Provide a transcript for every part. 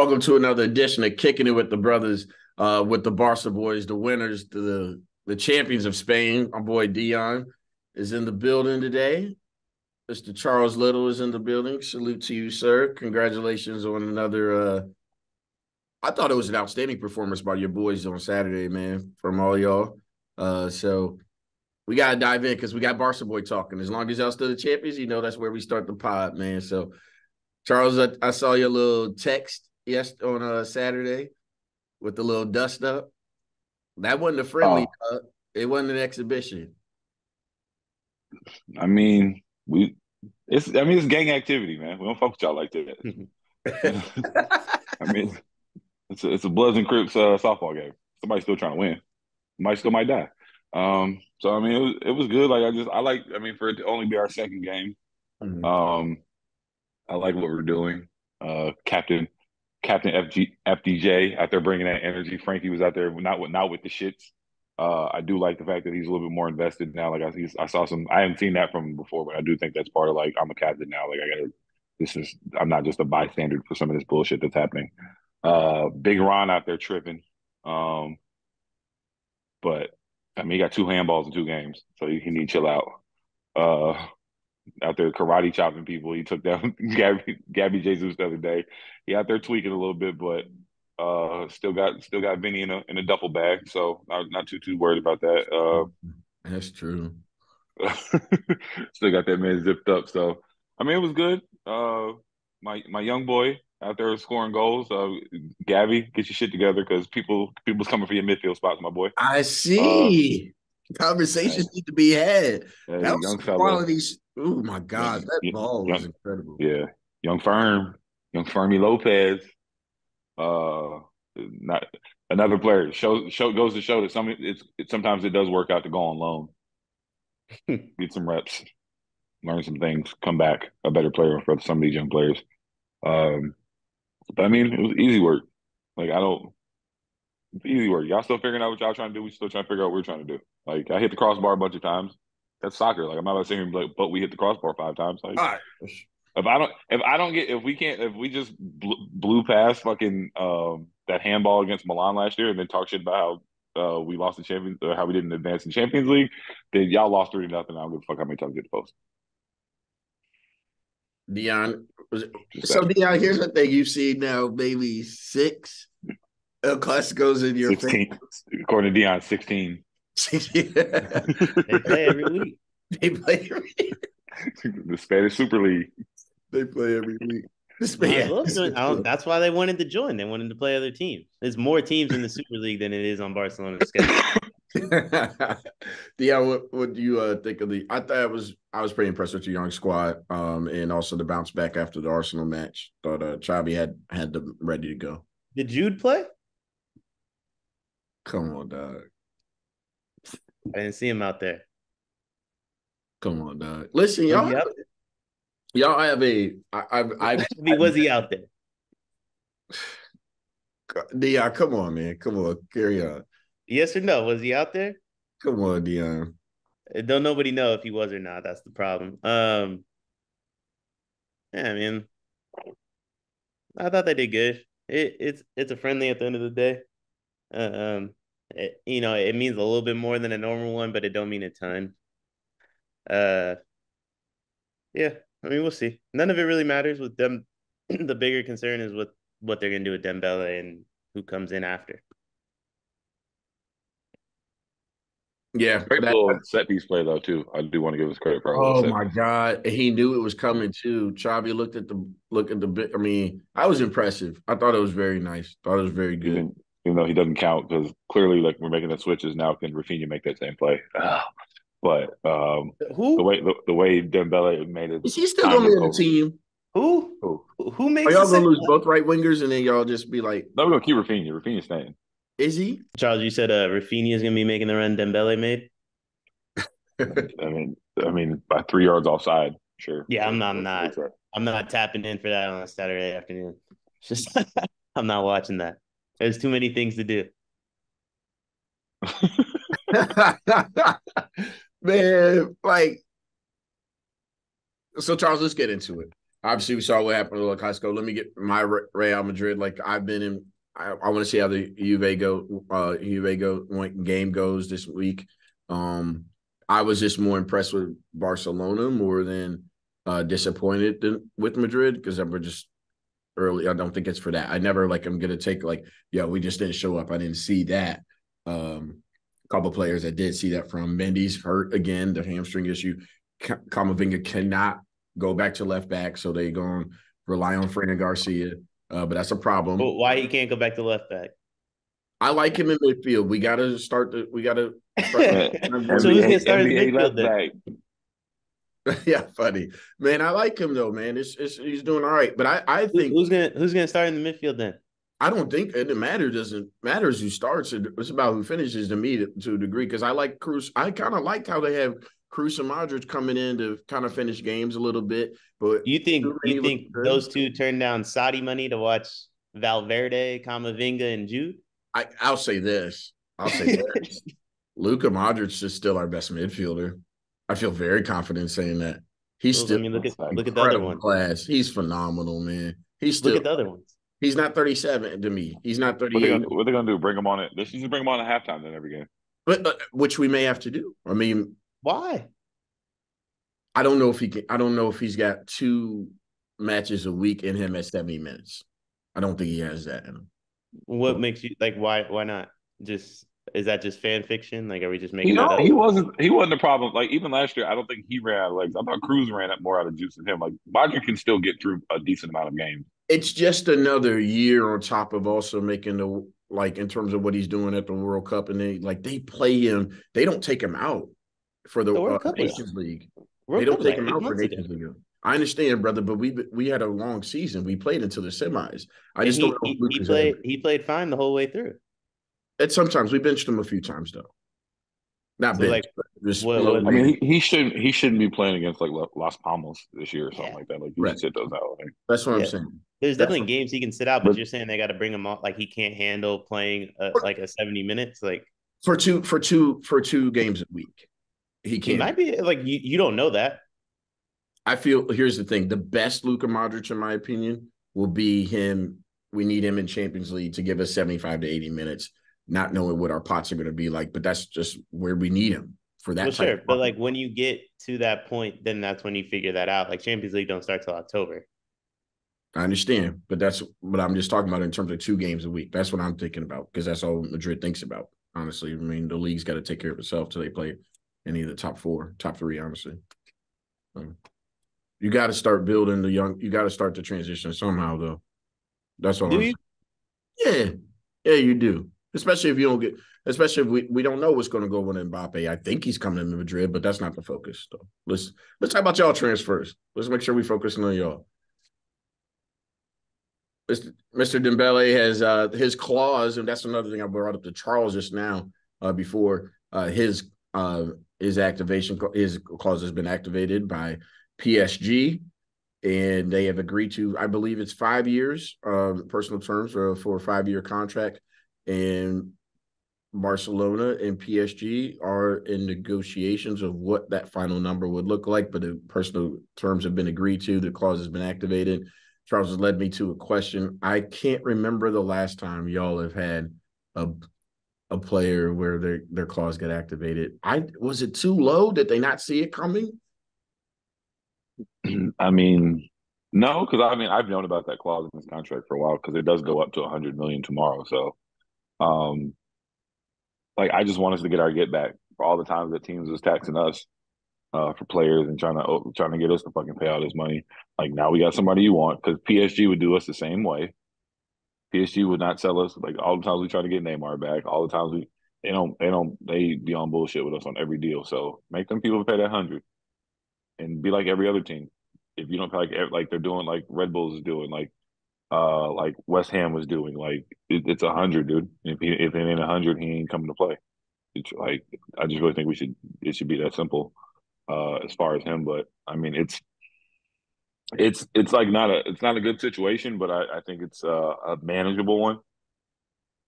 Welcome to another edition of Kicking It with the Brothers, with the Barca boys, the winners, the champions of Spain. My boy Deion is in the building today. Mr. Charles Little is in the building. Salute to you, sir. Congratulations on another. I thought it was an outstanding performance by your boys on Saturday, man, from all y'all. So we got to dive in because we got Barca boy talking. As long as y'all still the champions, that's where we start the pod, man. So, Charles, I saw your little text on Saturday with the little dust up. That wasn't a friendly. Oh, It wasn't an exhibition. I mean, it's gang activity, man. We don't fuck with y'all like that. I mean, it's a Bloods and Crips softball game. Somebody's still trying to win. Might die. So I mean, it was good. I mean, for it to only be our second game, Mhm. um, I like what we're doing. Captain FDJ out there bringing that energy. Frankie was out there not with the shits. I do like the fact that he's a little bit more invested now. I saw some. I haven't seen that from him before, but I do think that's part of like I'm a captain now. Like I gotta. I'm not just a bystander for some of this bullshit that's happening. Big Ron out there tripping. Um, but I mean, he got two handballs in two games, so he need to chill out. Uh, Out there karate chopping people. He took down Gabby Jesus the other day. He out there tweaking a little bit, but still got Vinny in a duffel bag. So not too worried about that. That's true. Still got that man zipped up. So I mean, it was good. My young boy out there scoring goals. Gabby, get your shit together because people's coming for your midfield spots, my boy. I Uh, see. hey, Conversations need to be had. hey, That was young some fella, quality. Oh my God, young, that ball was young, incredible. yeah, young firm, young Fermi Lopez. Uh, Not another player. Show goes to show that sometimes it does work out to go on loan, get some reps, learn some things, come back a better player for some of these young players. Um, but I mean, it was easy work. Like I don't, it's easy work. Y'all still figuring out what y'all trying to do. We still trying to figure out what we're trying to do. Like I hit the crossbar a bunch of times. That's soccer. Like I'm not saying like, but we hit the crossbar 5 times. Like All right. if we just blew past fucking that handball against Milan last year and then talk shit about how we lost the champions or how we didn't advance in Champions League, then y'all lost 3-0. I don't give a fuck how many times you get the post. Dion, Just so that Dion, here's the thing: you've seen now maybe six El Clasicos in your face. 16, according to Dion, 16. They play every week. They play. The Spanish Super League. They play every week. This Might as man. well join. That's why they wanted to join. They wanted to play other teams. There's more teams in the Super League than it is on Barcelona's schedule. Yeah, what do you think of the? I was pretty impressed with your young squad, and also the bounce back after the Arsenal match. Thought Xavi had them ready to go. Did Jude play? Come on, dog. I didn't see him out there. Come on, dog. Listen, Was he out y'all have a. there? Was he out there? Dion, come on, man, come on, carry on. Yes or no? Was he out there? Come on, Dion. Don't nobody know if he was or not. That's the problem. Yeah, I mean, I thought they did good. It's a friendly at the end of the day. It means a little bit more than a normal one, but it don't mean a ton. Uh, yeah, I mean, we'll see. None of it really matters with them. The bigger concern is what they're gonna do with Dembele and who comes in after. Yeah, Great little set piece play though too. I do want to give us credit for our little oh set my piece. God, he knew it was coming too. Xavi looked at the bit. I mean, I was impressive. I thought it was very nice. Thought it was very good. Even though he doesn't count because clearly like we're making the switches now. Can Rafinha make that same play? But the Who? way Dembele made it Is he still gonna time be it on the over. team? Who? Oh, Who Are makes the y'all gonna second lose one? both right wingers and then y'all just be like, no, we're gonna keep Rafinha. Rafinha's staying. is he? Charles, you said Rafinha is gonna be making the run Dembele made. I mean, by 3 yards offside, sure. Yeah, Let's try. I'm not tapping in for that on a Saturday afternoon. It's just I'm not watching that. There's too many things to do. Man, like, so Charles, let's get into it. obviously we saw what happened to Casco. Let me get my Real Madrid. Like I've been in. I want to see how the game goes this week. I was just more impressed with Barcelona more than disappointed with Madrid because we're just early. I don't think it's for that. I never like I'm gonna take like, yeah, we just didn't show up. I didn't see that. A couple players that did see that from Mendy's hurt again, the hamstring issue. Camavinga cannot go back to left back, so they going to rely on Fran Garcia. But that's a problem. But why he can't go back to left back? I like him in midfield. We got to start. We got to start. So who's gonna start in midfield then? Yeah, funny man. I like him though, man. He's doing all right. But I think who's gonna start in the midfield then? I don't think it doesn't matter who starts. It's about who finishes to me to a degree. Because I like Cruz. I kind of like how they have Cruz and Modric coming in to kind of finish games a little bit. But you think those two turned down Saudi money to watch Valverde, Camavinga, and Jude? I'll say this. Luka Modric is still our best midfielder. I feel very confident saying that. He's still look at the other one. Class. He's phenomenal, man. Look at the other ones. He's not 37 to me. He's not 38. What are they gonna do? Bring him on it? They should just bring him on at halftime then every game. But which we may have to do. I mean, why? I don't know if he can. I don't know if he's got 2 matches a week in him at 70 minutes. I don't think he has that in him. What makes you like? Why not? Is that just fan fiction? Like, are we just making that up? He wasn't the problem. Like even last year, I don't think he ran out of legs. I thought Cruz ran more out of juice than him. Like Modric can still get through a decent amount of games. It's just another year on top of also making the in terms of what he's doing at the World Cup, and they play him. They don't take him out for the Nations League. They don't take him out for Nations League. I understand, brother, but we had a long season. We played until the semis. I just don't know. He played fine the whole way through. And sometimes we benched him a few times though. Not so benched, I mean, he shouldn't be playing against like Las Palmas this year or something like that. Like you should sit those out. Like, that's what I'm saying. There's definitely games he can sit out, but you're saying they got to bring him off. Like he can't handle playing like a 70 minutes. Like for two games a week, he can't. He might be like you don't know that. I feel here's the thing: the best Luka Modric, in my opinion, will be him. We need him in Champions League to give us 75 to 80 minutes. Not knowing what our pots are going to be like, but that's just where we need him for that. Well, sure, but like when you get to that point, then that's when you figure that out. Like Champions League don't start till October. I understand, but that's what I'm just talking about in terms of 2 games a week. That's what I'm thinking about because that's all Madrid thinks about. Honestly, I mean the league's got to take care of itself till they play any of the top 3. Honestly, you got to start building the young. You got to start the transition somehow, though. That's all. Yeah, you do. Especially if you don't especially if we don't know what's going to go with Mbappe. I think he's coming into Madrid, but that's not the focus. So let's talk about y'all transfers. Let's make sure we focus on y'all. Mr. Dembele has his clause, and that's another thing I brought up to Charles just now before his activation. His clause has been activated by PSG, and they have agreed to, I believe it's 5 years, personal terms for a 5-year contract. And Barcelona and PSG are in negotiations of what that final number would look like, but the personal terms have been agreed to. The clause has been activated. Charles has led me to a question. I can't remember the last time y'all have had a player where their clause got activated. Was it too low? Did they not see it coming? I mean, no, because I've known about that clause in this contract for a while because it does go up to $100 million tomorrow. So. Like I just want us to get our get back for all the times that teams was taxing us for players and trying to get us to fucking pay all this money. Like now we got somebody you want because PSG would do us the same way. PSG would not sell us like all the times we try to get Neymar back. All the times they be on bullshit with us on every deal. So make them people pay that 100 and be like every other team. If you don't pay like they're doing like Red Bulls is doing like West Ham was doing. Like it's 100, dude. If it ain't 100, he ain't coming to play. It's like I just really think it should be that simple as far as him. But I mean, it's like not a good situation, but I think it's a manageable one.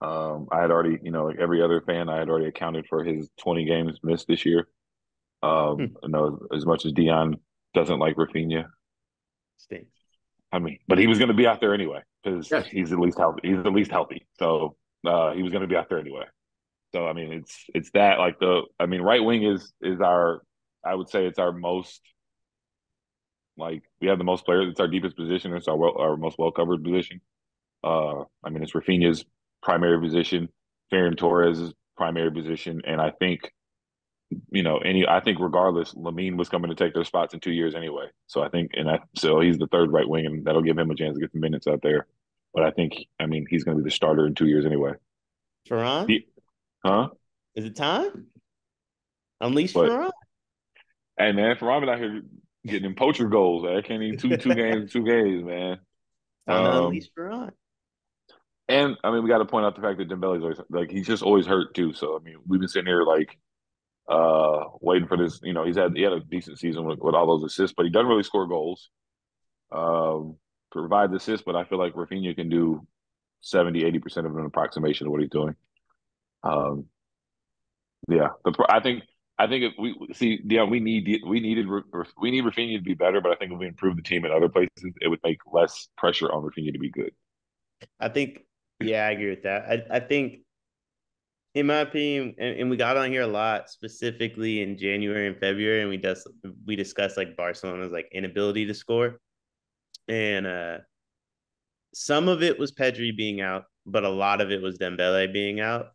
I had already, like every other fan, I had already accounted for his 20 games missed this year. I know as much as Deion doesn't like Rafinha. Stinks. I mean, but he was going to be out there anyway because Yes. he's at least healthy. He's at least healthy, so he was going to be out there anyway. So I mean, it's that like the I mean, right wing is our I would say it's our most like we have the most players. It's our deepest position. It's our most well covered position. I mean, it's Rafinha's primary position, Ferran Torres' primary position, and I think I think regardless, Lamine was coming to take their spots in 2 years anyway. So I think, so he's the third right wing, and that'll give him a chance to get some minutes out there. But I mean, he's going to be the starter in 2 years anyway. Ferran? He, huh? Is it time? Unleash But Ferran. hey, man, Ferrari out here getting in poacher goals. I can't even two games, 2 games, man. Time to Um, unleash Ferran. and I mean, we got to point out the fact that Dembele's always like he's just always hurt too. So I mean, we've been sitting here like waiting for this. He had a decent season with all those assists, but he doesn't really score goals. Um, Provides assists, but I feel like Rafinha can do 70-80% of an approximation of what he's doing. Um, yeah, I think if we see, yeah, we need Rafinha to be better, but I think if we improve the team in other places, it would make less pressure on Rafinha to be good. I think, yeah, I agree with that. I think, in my opinion, and we got on here a lot, specifically in January and February, and we discussed like Barcelona's like inability to score, and some of it was Pedri being out, but a lot of it was Dembele being out,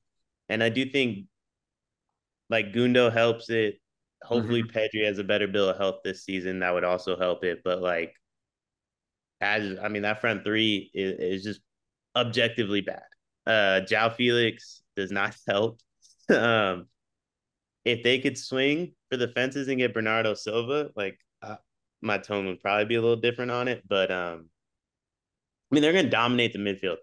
and I do think like Gundo helps it. Hopefully, Mm-hmm. Pedri has a better bill of health this season. That would also help it, but like that front three is just objectively bad. Jao Felix does not help. um, if they could swing for the fences and get Bernardo Silva, like my tone would probably be a little different on it. But I mean, they're gonna dominate the midfield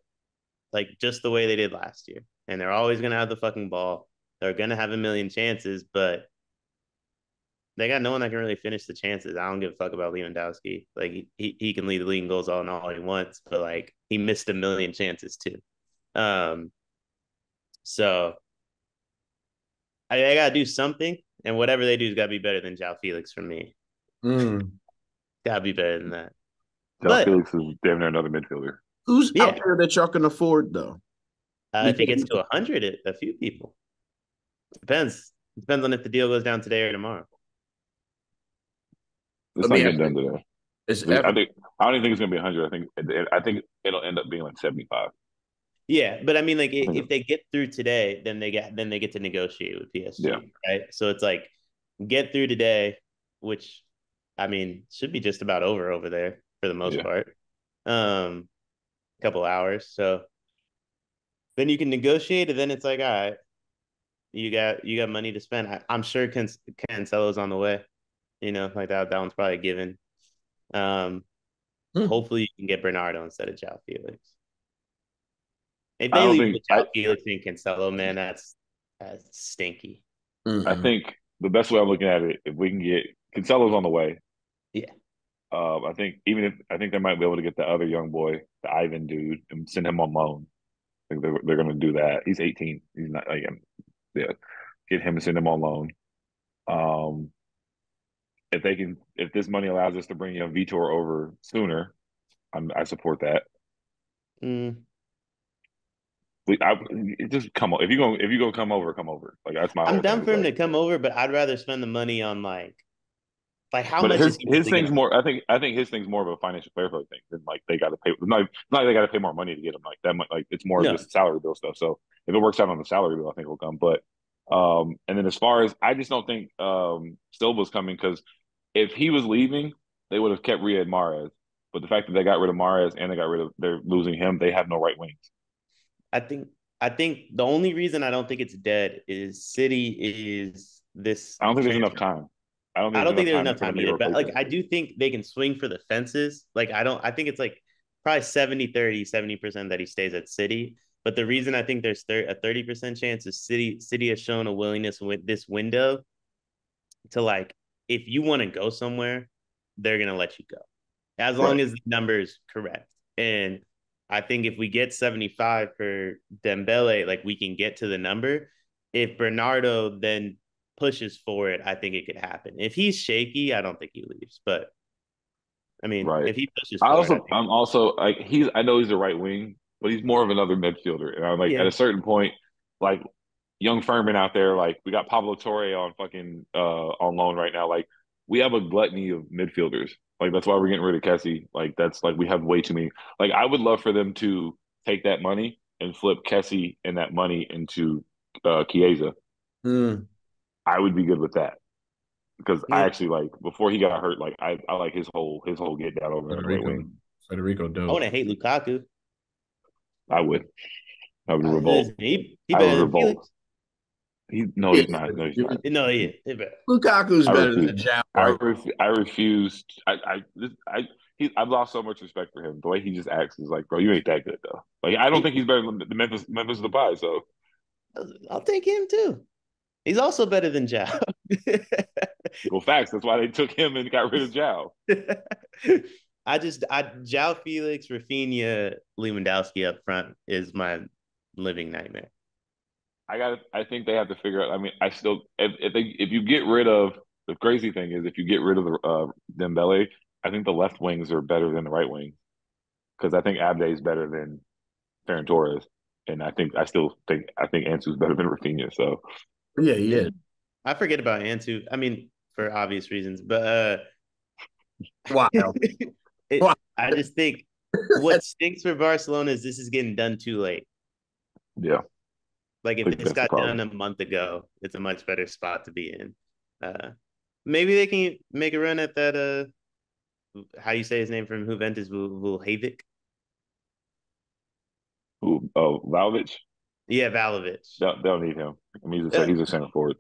like just the way they did last year, and they're always gonna have the fucking ball. They're gonna have a million chances, but they got no one that can really finish the chances. I don't give a fuck about Lewandowski. Like he can lead the league in goals all he wants, but like he missed a million chances too. Um, so I gotta do something, and whatever they do has gotta be better than Jao Felix for me. Mm. Gotta be better than that. Joe But Felix is damn near another midfielder. Who's out yeah, there that y'all can afford though? if it Because gets to 100, a few people depends on if the deal goes down today or tomorrow. It's let not me ask getting done you, today. is I don't even think it's gonna be 100. I think it'll end up being like 75. Yeah, but I mean, like I think if they get through today, then they get to negotiate with yeah, PSG, right? So it's like get through today, which I mean should be just about over there for the most yeah. part. A couple hours, so then you can negotiate, and then it's like, all right, you got money to spend. I'm sure Cancelo's on the way. Like that one's probably given. Um, hmm. Hopefully you can get Bernardo instead of Jao Felix. If I they don't leave think with Jao Felix and Cancelo, man, that's stinky. I Mm-hmm. think the best way I'm looking at it, if we can get Cancelo's on the way, Yeah. I think they might be able to get the other young boy, the Ivan dude, and send him on loan. I think they're going to do that. He's 18. He's not like yeah, get him and send him on loan. Um, if this money allows us to bring Vitor over sooner, I support that. Mm. Just come on. If you go come over. Like that's my I'm whole thing. down It's for him like, to come over, but I'd rather spend the money on like how but much is he his really thing's gonna? more. I think his thing's more of a financial fair play thing than like they got to pay. Not like they got to pay more money to get him like that. Like it's more No, just salary bill stuff. So if it works out on the salary bill, I think it'll come. But and then as far as I just don't think Silva's coming because if he was leaving, they would have kept Riyad Mahrez. But the fact that they got rid of Mahrez and they're losing him, they have no right wings. I think I think the only reason I don't think it's dead is City is this I don't think there's enough transfer. time. I don't think I there's don't think enough there's time enough for them time to get a either, but like replacement. I do think they can swing for the fences. Like I think it's like probably 70% that he stays at City. But the reason I think there's a 30% chance is City has shown a willingness with this window to like if you want to go somewhere, they're gonna let you go. As Right. long as the number is correct. And I think if we get 75 for Dembele, like we can get to the number. If Bernardo then pushes for it, I think it could happen. If he's shaky, I don't think he leaves. But I mean, Right. if he pushes for it, I think. I'm also like I know he's a right wing, but he's more of another midfielder. And I'm like at Yeah. a certain point, like young Furman out there, like we got Pablo Torre on fucking on loan right now. Like we have a gluttony of midfielders. Like that's why we're getting rid of Kessie. Like that's like we have way too many. Like I would love for them to take that money and flip Kessie and that money into Chiesa. Mm. I would be good with that because I Yeah. actually like before he got hurt. Like I like his whole get down over on the right Federico, wing. Federico I dope. wouldn't hate Lukaku. I would. I would revolt. Listen, he I would better than revolt. Felix. No, Yeah, he's not. No, he's not. No, he is. He better. Lukaku's I better refuse. than Jao right I refused. I've lost so much respect for him. The way he just acts is like, bro, you ain't that good though. Like, I don't think he's better than the Memphis Depay. So, I'll take him too. He's also better than Jao. well, facts. That's why they took him and got rid of Zhao. Jao Felix, Rafinha, Lewandowski up front is my living nightmare. I think they have to figure out. I mean, I still, if you get rid of the crazy thing is if you get rid of the Dembele, I think the left wings are better than the right wing because I think Abde is better than Ferran Torres, and I think Ansu's better than Rafinha. So Yeah, yeah. I forget about Antu. I mean, for obvious reasons, but Wow. Wow. I just think what stinks for Barcelona is this is getting done too late. yeah, Like I if think this that's the got done problem. a month ago, it's a much better spot to be in. Maybe they can make a run at that. How you say his name from Juventus? Vujovic. Who? Oh, Vlahovic. Yeah, Valovic. They'll need him. I mean, Uh, he's a center forward.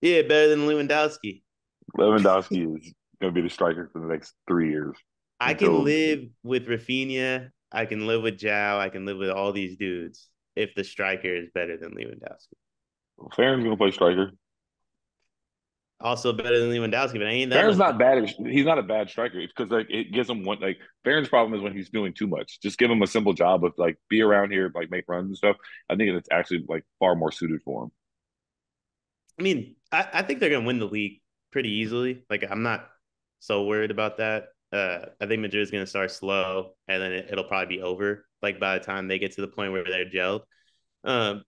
yeah, better than Lewandowski. Lewandowski is going to be the striker for the next 3 years I can until live with Rafinha. I can live with Jao. I can live with all these dudes if the striker is better than Lewandowski. Farron's going to play striker. Also better than Lewandowski, but I ain't that Farron's much not better. bad. He's not a bad striker because like it gives him one like Farron's problem is when he's doing too much. Just give him a simple job of like be around here, like make runs and stuff. I think it's actually like far more suited for him. I mean, I think they're gonna win the league pretty easily. Like I'm not so worried about that. I think Madrid's gonna start slow, and then it'll probably be over. Like by the time they get to the point where they're gelled. Um,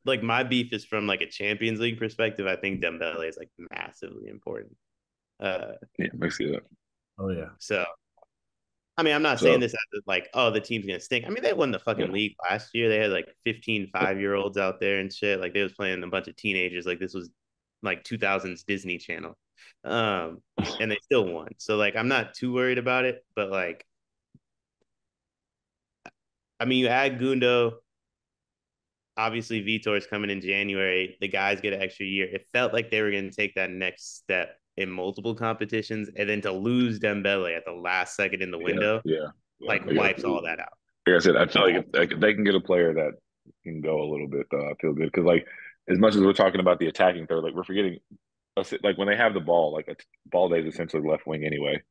like my beef is from like a Champions League perspective. I think Dembele is like massively important. Uh, Yeah, makes it. Oh yeah. so I mean, I'm not saying So this as like, oh, the team's gonna stink. I mean, they won the yeah, fucking league last year. They had like 15 5-year-olds out there and shit. Like they was playing a bunch of teenagers. Like this was like 2000s Disney Channel. Um, and they still won. So like I'm not too worried about it, but like I mean, you add Gundo, obviously Vitor's coming in January. The guys get an extra year. It felt like they were going to take that next step in multiple competitions, and then to lose Dembele at the last second in the window, like wipes all that out. Like I said, I feel like if they can get a player that can go a little bit, I feel good because like as much as we're talking about the attacking third, like we're forgetting like when they have the ball, like a ball day is essentially left wing anyway.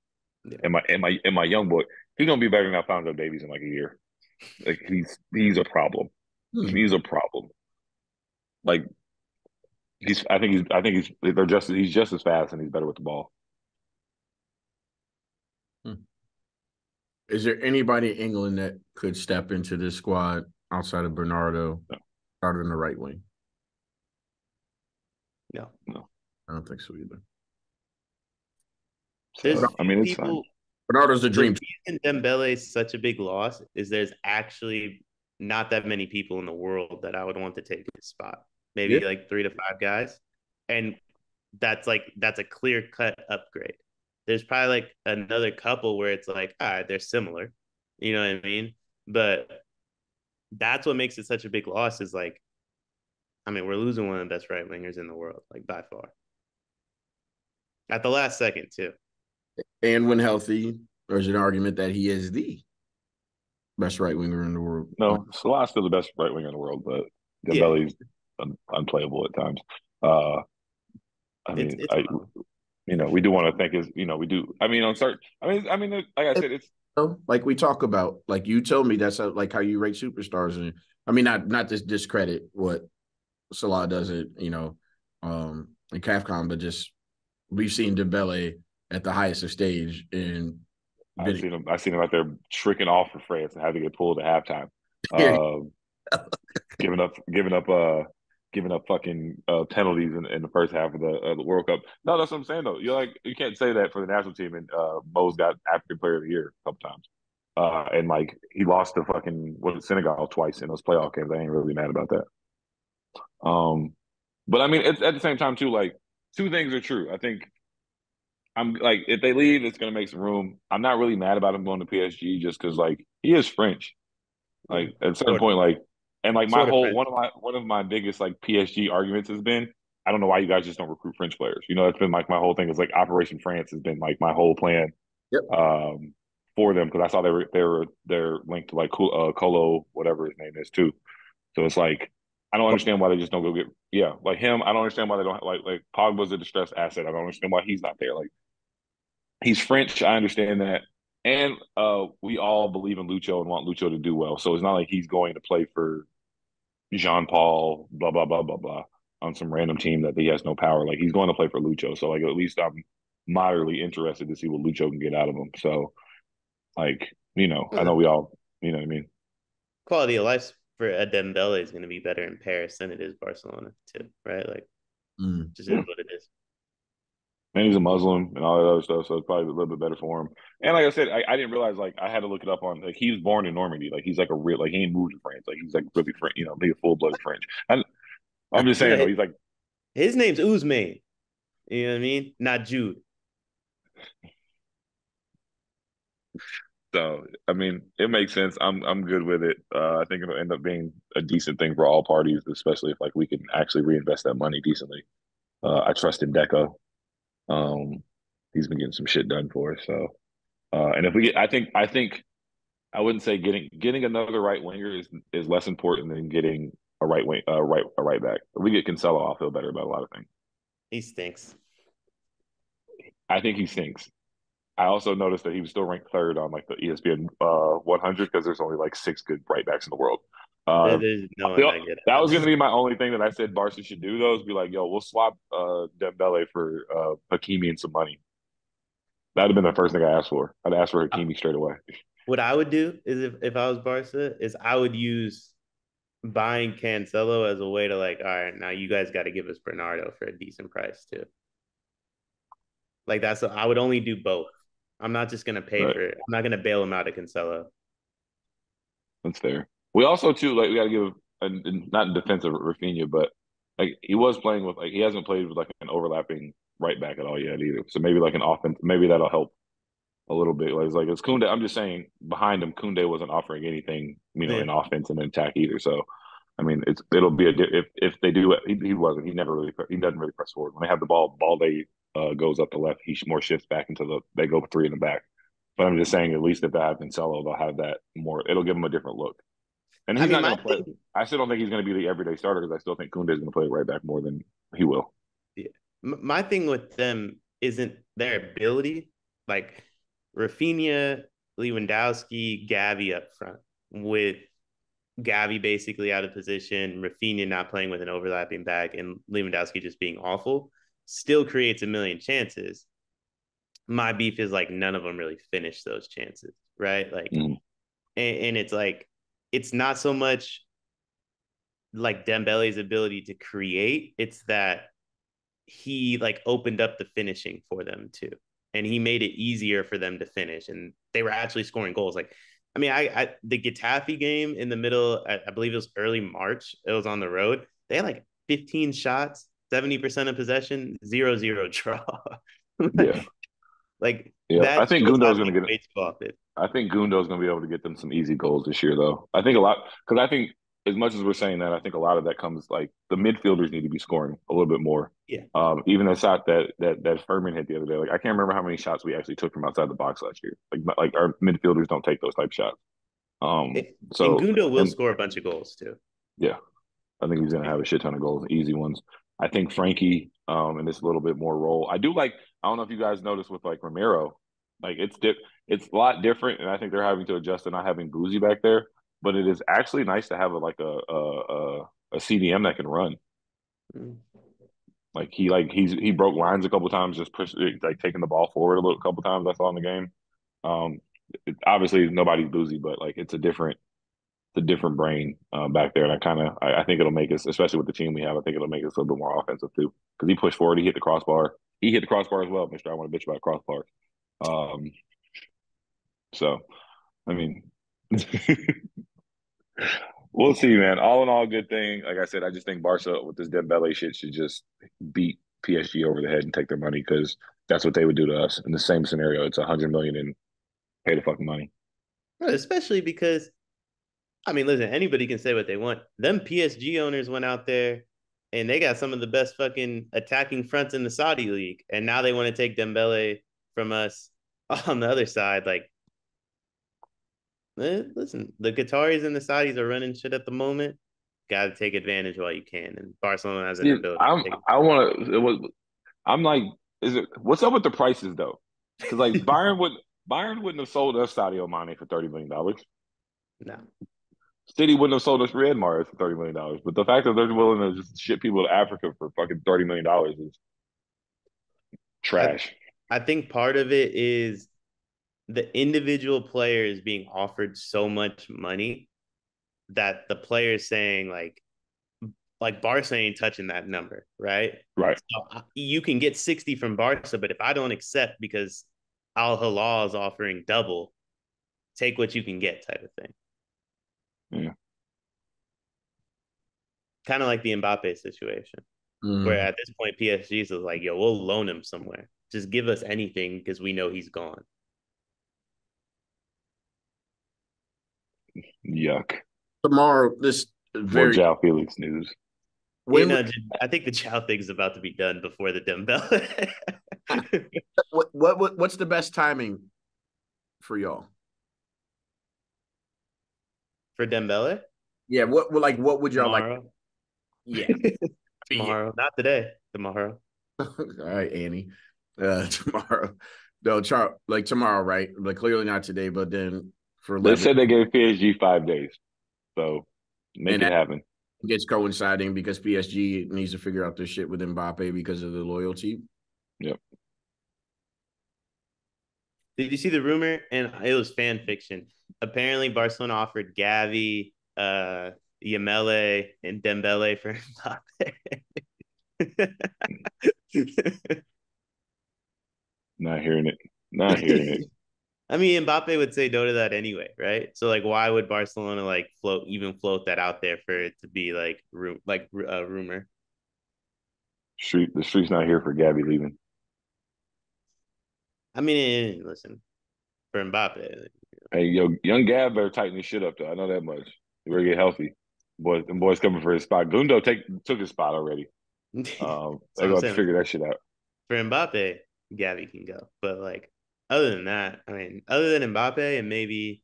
Yeah. And my young boy, he's gonna be better than Alfonso Davies in like a year. Like he's a problem. He's a problem. Like he's just as fast and he's better with the ball. Is there anybody in England that could step into this squad outside of Bernardo, starting the right wing? No. I don't think so either. There's I mean, it's people. fine. Bernardo's the The dream. reason Dembele is such a big loss is there's actually not that many people in the world that I would want to take his spot. Maybe like 3 to 5 guys, and that's a clear cut upgrade. There's probably like another couple where it's like, all right, they're similar, you know what I mean? But that's what makes it such a big loss. Is like, I mean, we're losing one of the best right wingers in the world, like by far, at the last second too. And when healthy, there's an argument that he is the best right winger in the world. No, Salah's still the best right winger in the world, but Dembele's unplayable at times. I mean, it's we do want to think is, we do. I mean, on certain, like I said, it's like we talk about, like you told me that's like how you rate superstars, and I mean not to discredit what Salah does it, in CAFCON, but just we've seen Dembele at the highest of stage in video. I seen him out there tricking off for France and had to get pulled at halftime. Uh, giving up giving up fucking penalties in the first half of the World Cup. No, that's what I'm saying though. You can't say that for the national team. And Mo's got African Player of the Year a couple times. And like he lost to fucking Senegal twice in those playoff games. I ain't really mad about that. But I mean, it's at the same time too. Like two things are true. I think I'm like if they leave, it's gonna make some room. I'm not really mad about him going to PSG just because like he is French. Like at a certain point, like and like my Sort of whole French. one of my biggest like PSG arguments has been I don't know why you guys just don't recruit French players. You know, it's been like my whole thing is like Operation France has been like my whole plan Yep. for them because I saw they're linked to like Colo whatever his name is too. So it's like I don't understand why they just don't go get like him. I don't understand why they don't like Pogba's a distressed asset. I don't understand why he's not there. Like he's French. I understand that. And we all believe in Lucho and want Lucho to do well. So it's not like he's going to play for Jean Paul, blah, blah, blah, blah, blah, on some random team that he has no power. Like he's going to play for Lucho. So like at least I'm moderately interested to see what Lucho can get out of him. So like, I know we all, you know what I mean? Quality of life for a Dembele is going to be better in Paris than it is Barcelona too, right? Like just is what it is. And he's a Muslim and all that other stuff, so it's probably a little bit better for him. And like I said, I didn't realize like I had to look it up on like he was born in Normandy, like he's like a real like he ain't moved to France, like he's like really French, be a full blooded French. I'm just saying though, he's like his name's Uzmain, you know what I mean? Not Jude. So I mean, it makes sense. I'm good with it. I think it'll end up being a decent thing for all parties, especially if like we can actually reinvest that money decently. I trust in Deco. He's been getting some shit done for us. So, and if we get, I think I wouldn't say getting another right winger is less important than getting a right wing, a right back. If we get Cancelo, I'll feel better about a lot of things. He stinks. I think he stinks. I also noticed that he was still ranked third on like the ESPN 100 because there's only like 6 good right backs in the world. There's no one that good. That was going to be my only thing that I said Barca should do though is be like, yo, we'll swap Dembele for Hakimi and some money. That'd have been the first thing I asked for. I'd ask for Hakimi straight away. What I would do is if I was Barca is I would use buying Cancelo as a way to like, all right, now you guys got to give us Bernardo for a decent price too. Like I would only do both. I'm not just gonna pay for it. I'm not gonna bail him out of Cancelo. That's fair. We also too like we got to give not in defense of Rafinha, but like he was playing with like he hasn't played with like an overlapping right back at all yet either. So maybe like an offense, maybe that'll help a little bit. Like it's Koundé. I'm just saying behind him, Koundé wasn't offering anything, in offense and attack either. So I mean, it'll be if they do he wasn't he doesn't really press forward when they have the ball they goes up the left he more shifts back into they go 3 in the back. But I'm just saying at least if they have Cancelo they'll have that more. It'll give them a different look. And he's not going to play. I still don't think he's going to be the everyday starter because I still think Koundé is going to play right back more than he will. Yeah. My thing with them isn't their ability. Like Rafinha, Lewandowski, Gavi up front with Gavi basically out of position, Rafinha not playing with an overlapping back, and Lewandowski just being awful still creates a million chances. My beef is like none of them really finish those chances, right? Like, and it's like, it's not so much like Dembele's ability to create, it's that he like opened up the finishing for them too. And he made it easier for them to finish. And they were actually scoring goals. Like, I mean, the Getafe game in the middle, I believe it was early March, it was on the road. They had like 15 shots, 70% of possession, 0-0 draw. I think Gundo's going to get it. I think Gundo's going to be able to get them some easy goals this year, though. I think a lot because I think as much as we're saying that, I think a lot of that comes like the midfielders need to be scoring a little bit more. Yeah. Even the shot that Furman hit the other day, like I can't remember how many shots we actually took from outside the box last year. Like our midfielders don't take those type shots. And Gundo will score a bunch of goals too. Yeah, I think he's going to have a shit ton of goals, easy ones. I think Frankie in this little bit more role. I do like. I don't know if you guys noticed with like Romero, like it's a lot different, and I think they're having to adjust to not having Boozy back there. But it is actually nice to have a CDM that can run. He broke lines a couple times, just push like taking the ball forward a couple times. I saw in the game. Um, obviously nobody's boozy, but like it's a different brain back there, and I think it'll make us, especially with the team we have, I think it'll make us a little bit more offensive too. Because he pushed forward, he hit the crossbar, as well. Mister, I want to bitch about crossbars. Um, so I mean, we'll see, man. All in all, good thing. Like I said, I just think Barca with this Dembele shit should just beat PSG over the head and take their money because that's what they would do to us in the same scenario. It's 100 million and pay the fucking money. Especially because, I mean, listen, anybody can say what they want. Them PSG owners went out there and they got some of the best fucking attacking fronts in the Saudi league, and now they want to take Dembele from us on the other side. Like, listen, the Qataris and the Saudis are running shit at the moment. Got to take advantage while you can, and Barcelona has an See, ability I'm to take I want to. I'm like, is it what's up with the prices though? Because like it. Bayern wouldn't have sold us Sadio Mane for $30 million. No, City wouldn't have sold us Riyad Mahrez for $30 million. But the fact that they're willing to just ship people to Africa for fucking $30 million is I trash. I think part of it is the individual players being offered so much money that the players saying like Barca ain't touching that number, right? Right. So you can get 60 from Barca, but if I don't accept because Al Hilal is offering double, take what you can get type of thing. Yeah. Kind of like the Mbappe situation, where Mm. at this point PSG is like, yo, we'll loan him somewhere. Just give us anything because we know he's gone. Yuck. Tomorrow, this More very Jao Felix news. You when know, I think the Chow thing is about to be done before the Dembele. what's the best timing for y'all? For Dembele Yeah, what would y'all like? tomorrow. Yeah, yeah. Tomorrow, not today. Tomorrow. All right, Annie. Tomorrow. No, like tomorrow, right? Like clearly not today, but then for They 11 said they gave PSG 5 days. So make and it that happen. gets coinciding because PSG needs to figure out this shit with Mbappe because of the loyalty. Yep. Did you see the rumor? And it was fan fiction. Apparently, Barcelona offered Gavi, Yamele, and Dembele for Mbappe. Not hearing it. Not hearing it. I mean, Mbappe would say no to that anyway, right? So, like, why would Barcelona like float that out there for it to be like a rumor? The street's not here for Gabby leaving. I mean, listen, for Mbappe, Hey, yo, young Gab better tighten his shit up though. I know that much. He better get healthy. Boys coming for his spot. Gundo took his spot already. that's what They're I'm going to saying. figure that shit out. For Mbappe, Gavi can go, but like other than that, I mean, other than Mbappe and maybe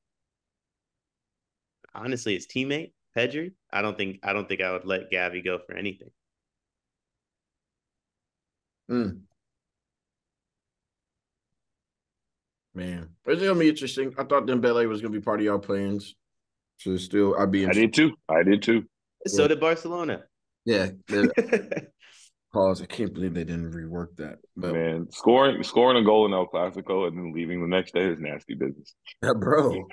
honestly his teammate Pedri, I don't think I would let Gavi go for anything. Mm, man, it's gonna be interesting. I thought Dembele was gonna be part of y'all plans, so still, I'd be I interested. did too. I did too. So did Barcelona. Yeah, pause. I can't believe they didn't rework that. But Man, scoring a goal in El Clasico and then leaving the next day is nasty business. yeah, bro,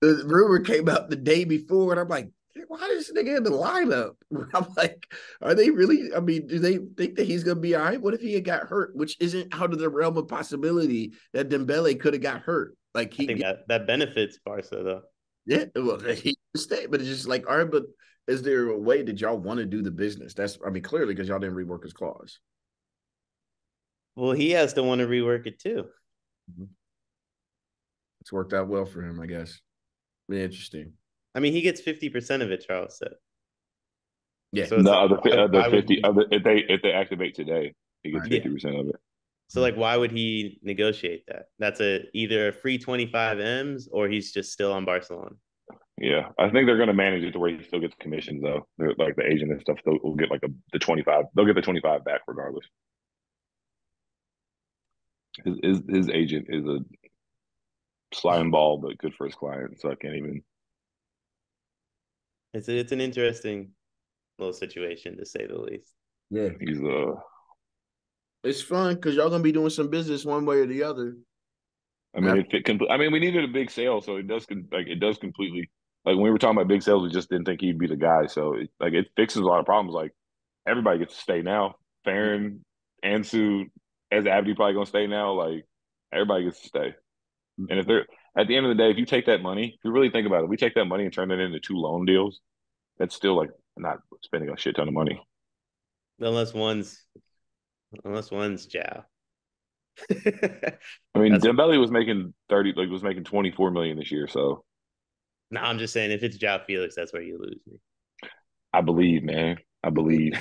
the rumor came out the day before, and I'm like, why is this nigga in the lineup? I'm like, are they really? I mean, do they think that he's gonna be all right? What if he had got hurt, which isn't out of the realm of possibility that Dembele could have got hurt? Like I think that benefits Barca though. yeah, well, he stayed, but it's just like, all right, but is there a way that y'all want to do the business? That's, I mean, clearly because y'all didn't rework his clause. Well, he has to want to rework it too. Mm-hmm. It's worked out well for him, I guess. Be interesting. I mean, he gets 50% of it. Charles said. Yeah. So it's The like, other why would 50 he? other if they activate today, he gets Right. Yeah. 50% of it. So like, why would he negotiate that? That's either a free 25 M's or he's just still on Barcelona. Yeah, I think they're going to manage it to where he still gets commissions though. Like the agent and stuff, will get like the 25. They'll get the 25 back regardless. His agent is a slime ball, but good for his client. So I can't even. It's an interesting little situation to say the least. Yeah, He's it's fun because y'all gonna be doing some business one way or the other. I mean, I mean, we needed a big sale, so it does completely like when we were talking about big sales, we just didn't think he'd be the guy. So it fixes a lot of problems. Like everybody gets to stay now. Farron, Ansu, as Abdi probably gonna stay now. Like everybody gets to stay. And if they're at the end of the day, if you take that money, if you really think about it, we take that money and turn it into 2 loan deals. That's still like not spending a shit ton of money. Unless one's Jao. I mean, That's Dembele was making 30, like was making 24 million this year. So no. I'm just saying, if it's Jao Felix, that's where you lose me. I believe, man. I believe.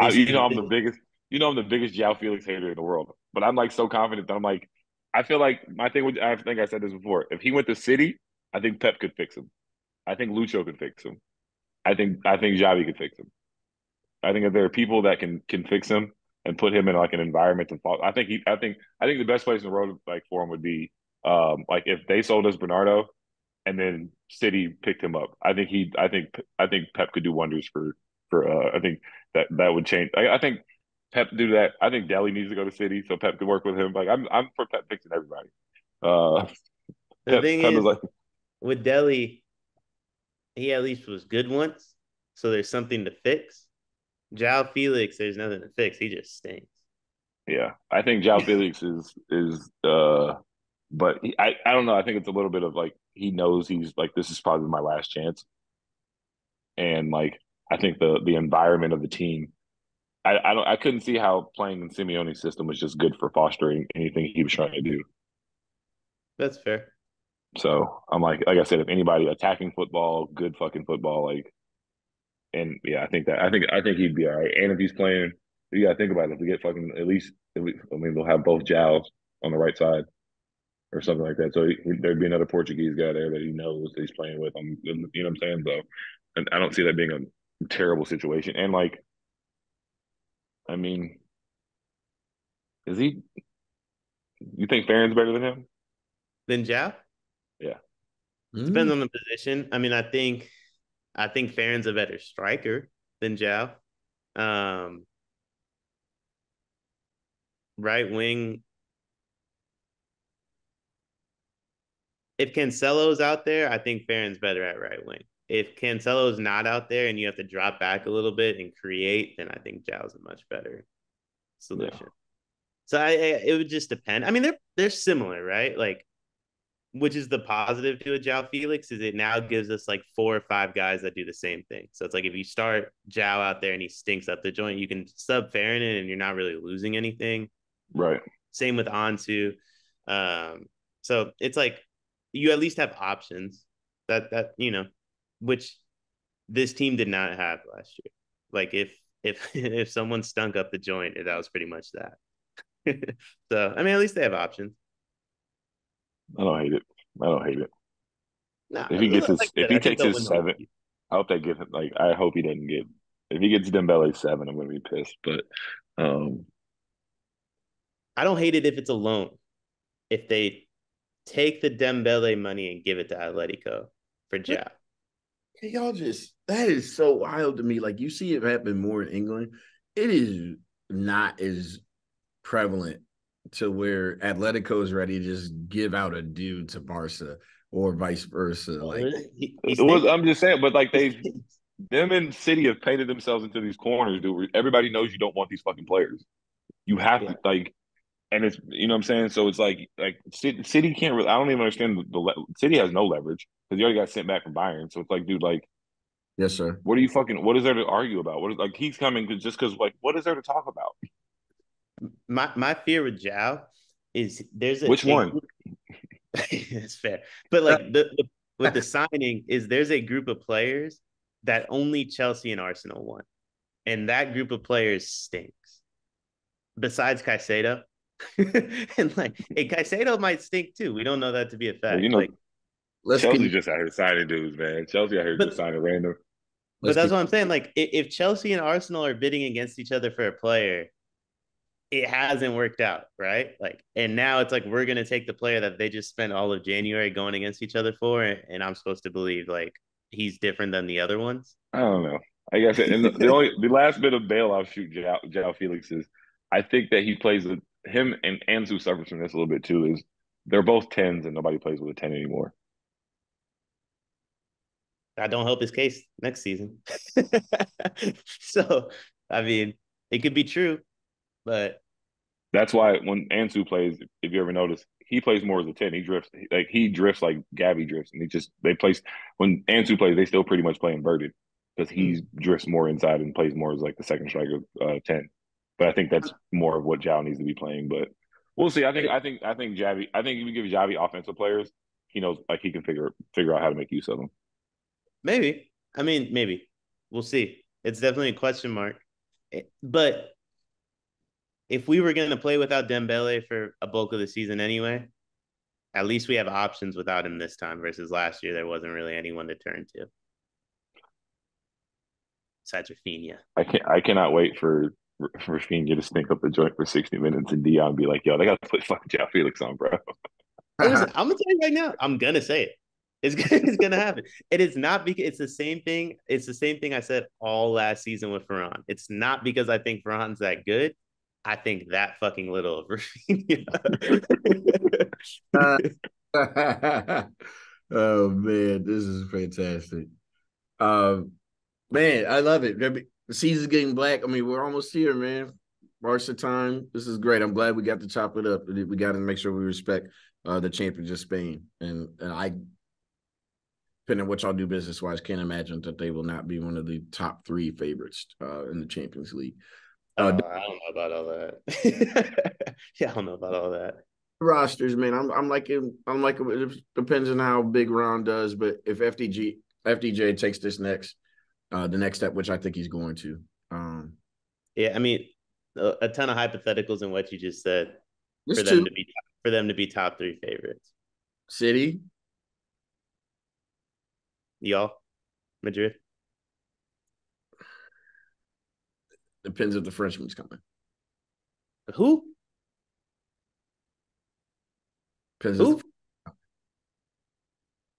He's I'm the biggest. I'm the biggest Jao Felix hater in the world. But I'm like so confident that I'm like, I feel like my thing. I think I said this before. If he went to City, I think Pep could fix him. I think Lucho could fix him. I think Xavi could fix him. I think if there are people that can fix him and put him in like an environment to fall, I think the best place in the world like for him would be like if they sold us Bernardo and then City picked him up. I think Pep could do wonders for I think that would change. I think Pep do that. I think Delhi needs to go to City so Pep could work with him. Like I'm for Pep fixing everybody. Uh, the Pep thing Pep is is like with Delhi, he at least was good once, so there's something to fix. Jao Felix, there's nothing to fix. He just stinks. yeah. I think Jao Felix is but I don't know. I think it's a little bit of like he knows he's like this is probably my last chance, and like I think the environment of the team. I couldn't see how playing in Simeone's system was just good for fostering anything he was trying to do. That's fair. So I'm like I said, if anybody attacking football, good fucking football, like, and yeah, I think he'd be all right. And if he's playing, you gotta think about it. If we get fucking at least, I mean, they'll have both Jows on the right side or something like that. So there'd be another Portuguese guy there that he knows that he's playing with. You know what I'm saying? So, and I don't see that being a terrible situation. And like, I mean, is he? You think Farron's better than him? Then Jao? Yeah. Depends on the position. I mean, I think Farron's a better striker than Jao. Um, right wing. If Cancelo's out there, I think Farron's better at right wing. If Cancelo's not out there and you have to drop back a little bit and create, then I think Jao's a much better Yeah. solution. So it would just depend. I mean, they're similar, right? Like, which is the positive to a Jao Felix is it now gives us like 4 or 5 guys that do the same thing. So it's like if you start Jao out there and he stinks up the joint, you can sub Farron in and you're not really losing anything. Right. Same with Ansu. So it's like you at least have options that which this team did not have last year. Like if if someone stunk up the joint, that was pretty much that. So I mean, at least they have options. I don't hate it. I don't hate it. No, If he gets like his, I if said, he I think takes they'll his win the seven, league. I hope they give him like. I hope he doesn't get. If he gets Dembele 7, I'm gonna be pissed. But um, I don't hate it if it's a loan. If they take the Dembele money and give it to Atletico for Jao. Y'all just that is so wild to me. Like you see it happen more in England. It is not as prevalent to where Atletico is ready to just give out a dude to Barca or vice versa. Like He stinks. I'm just saying. But like He they, stinks. them and City have painted themselves into these corners, dude. Where everybody knows you don't want these fucking players. You have Yeah. to like, and it's what I'm saying. So it's like City can't. Really, I don't even understand City has no leverage because he already got sent back from Bayern. So it's like, dude, like. yes, sir. What are you fucking? What is there to argue about? What is like he's coming just because like what is there to talk about? My fear with Jao is there's Which a one? group. It's fair, but like with the signing is there's a group of players that only Chelsea and Arsenal want, and that group of players stinks. Besides Caicedo, and like, hey, Caicedo might stink too. We don't know that to be a Well, fact. Like, Let's Chelsea keep just out here signing dudes, man. Chelsea out here just but signing random. but let's that's keep what I'm saying. Like, if Chelsea and Arsenal are bidding against each other for a player, it hasn't worked out, right? Like, and now it's like we're gonna take the player that they just spent all of January going against each other for, and I'm supposed to believe like he's different than the other ones. I don't know. Like I said, and the last bit of bailout shoot Jao Felix is, I think that he plays with him and Ansu suffers from this a little bit too. Is they're both tens and nobody plays with a 10 anymore. That don't help his case next season. So, I mean, it could be true, but That's why when Ansu plays, if you ever notice, he plays more as a 10. He drifts like Gavi drifts, and they place when Ansu plays, they still pretty much play inverted because he drifts more inside and plays more as like the second striker 10. But I think that's more of what Jao needs to be playing. But we'll see. I think Javi. I think if you give Javi offensive players, he knows like he can figure out how to make use of them. maybe. I mean, maybe. We'll see. It's definitely a question mark. But if we were going to play without Dembele for a bulk of the season anyway, at least we have options without him this time versus last year. There wasn't really anyone to turn to besides Rafinha. I cannot wait for Rafinha to stink up the joint for 60 minutes and Deion be like, yo, they got to put fucking Jao Felix on, bro. Listen, I'm gonna tell you right now. I'm gonna say it. It's gonna happen. It is not because it's the same thing. It's the same thing I said all last season with Ferran. It's not because I think Ferran's that good. I think that fucking little of Rafinha. Uh, oh man, this is fantastic. Man, I love it. The season's getting black. I mean, we're almost here, man. Barca time. This is great. I'm glad we got to chop it up. We got to make sure we respect the champions of Spain. And I, depending on what y'all do business wise, can't imagine that they will not be one of the top three favorites in the Champions League. I don't know about all that. Yeah, I don't know about all that. Rosters, man. I'm like it depends on how big Ron does, but if FDJ takes this the next step, which I think he's going to. Yeah, I mean, a ton of hypotheticals in what you just said for them to be top three favorites. City, Y'all, Madrid. Depends if the Frenchman's coming. Who? Who?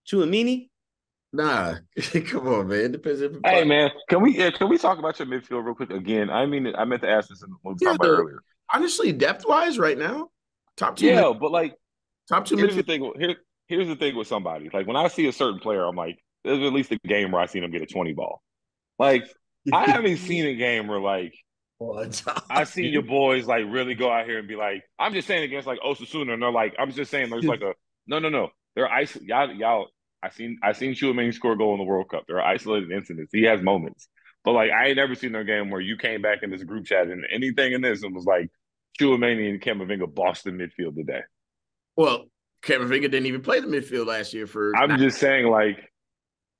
Chouamini? Nah, come on, man. It depends if. Hey, man, can we talk about your midfield real quick again? I meant to ask this when we talked about earlier. Honestly, depth wise, right now, top two. Yeah, but like top two. Here's the thing. Here's the thing with somebody. Like when I see a certain player, I'm like, there's at least a game where I seen him get a 20 ball. Like I haven't seen a game where like I seen your boys like really go out here and be like, I'm just saying against like Osasuna, and they're like, I'm just saying there's like a no. They're y'all. I seen Chouameni score a goal in the World Cup. There are isolated incidents. He has moments, but like I ain't never seen a game where you came back in this group chat and anything in this and was like Chouameni and Camavinga bossed the midfield today. Well, Camavinga didn't even play the midfield last year for. I'm just saying, like,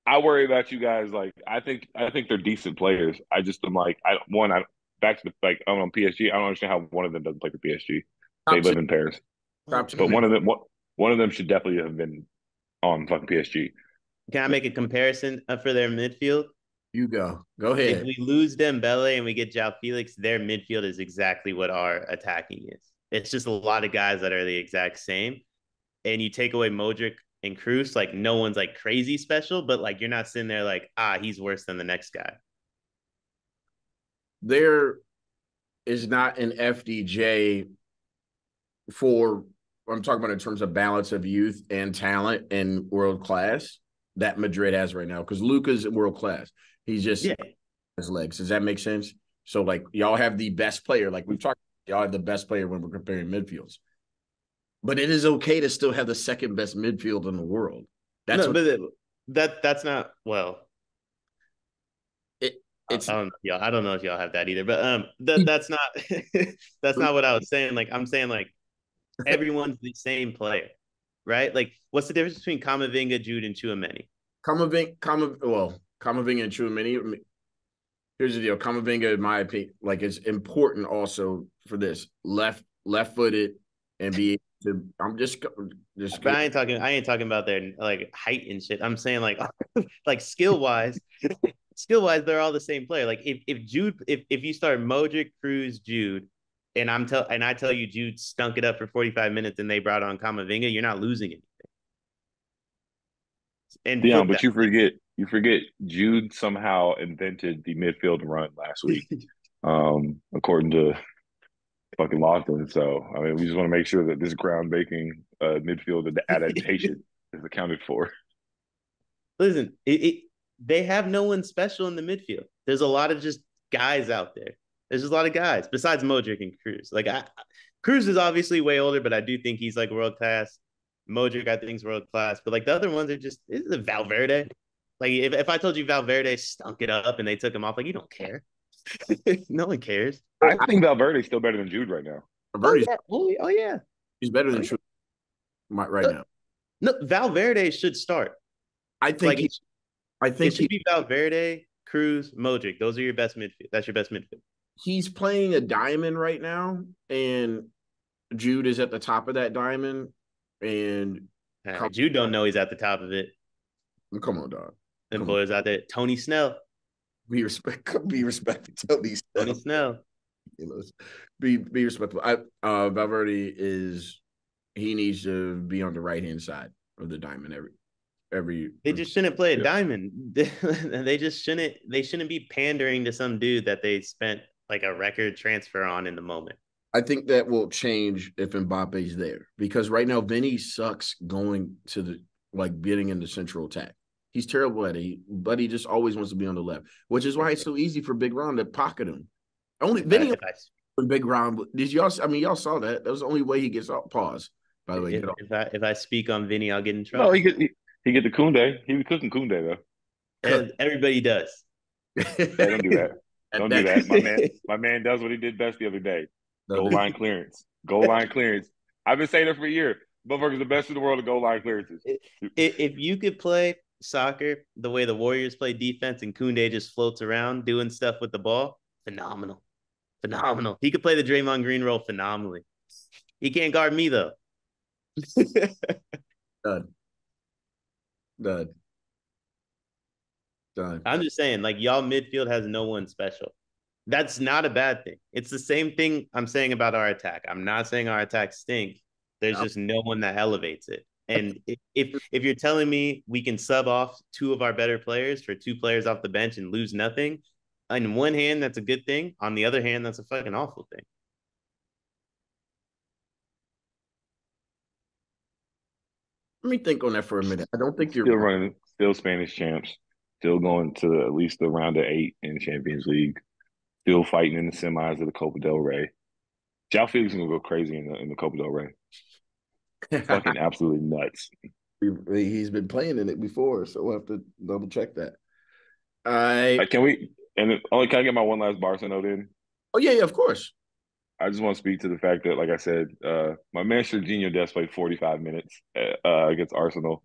I worry about you guys. Like, I think they're decent players. I'm like, back to the like I'm on PSG. I don't understand how one of them doesn't play for PSG. They live in Paris, but one of them should definitely have been on fucking PSG. Can I make a comparison for their midfield? You go ahead. If we lose Dembele and we get Jao Felix, their midfield is exactly what our attacking is. It's just a lot of guys that are the exact same. And you take away Modric and Kroos, like no one's like crazy special, but like you're not sitting there like, he's worse than the next guy. There is not an FDJ for I'm talking about in terms of balance of youth and talent and world class that Madrid has right now. Because Luka's world class. He's just his legs. Does that make sense? So like y'all have the best player, like we've talked, y'all have the best player when we're comparing midfields. But it is okay to still have the second best midfield in the world. That's that's not well. I don't know if y'all have that either, but that's not that's not what I was saying. Like I'm saying, like everyone's the same player, right? Like what's the difference between Camavinga, Jude, and Chouameni? Camavinga and Chouameni. Here's the deal. Camavinga, in my opinion, like is important also for this left-footed and be. I'm just. But I ain't talking about their like height and shit. I'm saying like, like skill wise, they're all the same player. Like if Jude, if you start Modric, Kroos, Jude, and I tell you Jude stunk it up for 45 minutes and they brought on Camavinga, you're not losing anything. And yeah, but you forget You forget Jude somehow invented the midfield run last week, according to fucking Lawson. So, I mean, we just want to make sure that this groundbreaking midfield adaptation is accounted for. Listen, they have no one special in the midfield. There's a lot of just guys out there. There's just a lot of guys besides Modric and Cruz. Like Cruz is obviously way older, but I do think he's like world class. Modric, I think, is world class. But like the other ones are just this is Valverde. Like if I told you Valverde stunk it up and they took him off, like you don't care. No one cares. I think Valverde's still better than Jude right now. Oh yeah. Oh yeah. He's better Oh, than yeah. True right now. No, Valverde should start. I think Like he. I it think should be Valverde, Cruz, Modric. Those are your best midfield. That's your best midfield. he's playing a diamond right now, and Jude is at the top of that diamond. And Jude don't know he's at the top of it. come on, dog. Them boys out there. Tony Snell. Be respectful. Tony Snell. Tony Snell. You know, be respectful. Valverde he needs to be on the right hand side of the diamond every. They just shouldn't play a diamond. They shouldn't be pandering to some dude that they spent like a record transfer on in the moment. I think that will change if Mbappe's there, because right now Vinny sucks going to getting in the central attack. He's terrible at it, but he just always wants to be on the left, which is why it's so easy for Big Ron to pocket him. Vinny Big Ron. Did y'all? I mean, y'all saw that. That was the only way he gets out. Pause. By the way, if I speak on Vinny, I'll get in trouble. No, he get the Kunde. He was cooking Kunde though. Everybody does. Hey, don't do that. Don't do that. My man does what he did best the other day. Goal line clearance. Goal line clearance. I've been saying it for a year. Motherfucker's the best in the world at goal line clearances. If you could play soccer the way the Warriors play defense and Kunde just floats around doing stuff with the ball, phenomenal. Phenomenal. He could play the Draymond Green role phenomenally. He can't guard me though. Done. I'm just saying, like, y'all midfield has no one special. That's not a bad thing. It's the same thing I'm saying about our attack. I'm not saying our attack stinks. There's just no one that elevates it. And if you're telling me we can sub off two of our better players for two players off the bench and lose nothing, on one hand, that's a good thing. On the other hand, that's a fucking awful thing. Let me think on that for a minute. I don't think you're still running, still Spanish champs, still going to at least the round of 8 in Champions League, still fighting in the semis of the Copa del Rey. João Felix is gonna go crazy in the Copa del Rey. Fucking absolutely nuts. He's been playing in it before, so we'll have to double check that. Can I get my one last Barca note in? Oh yeah, of course. I just want to speak to the fact that, like I said, my man Serginho Dest played 45 minutes against Arsenal,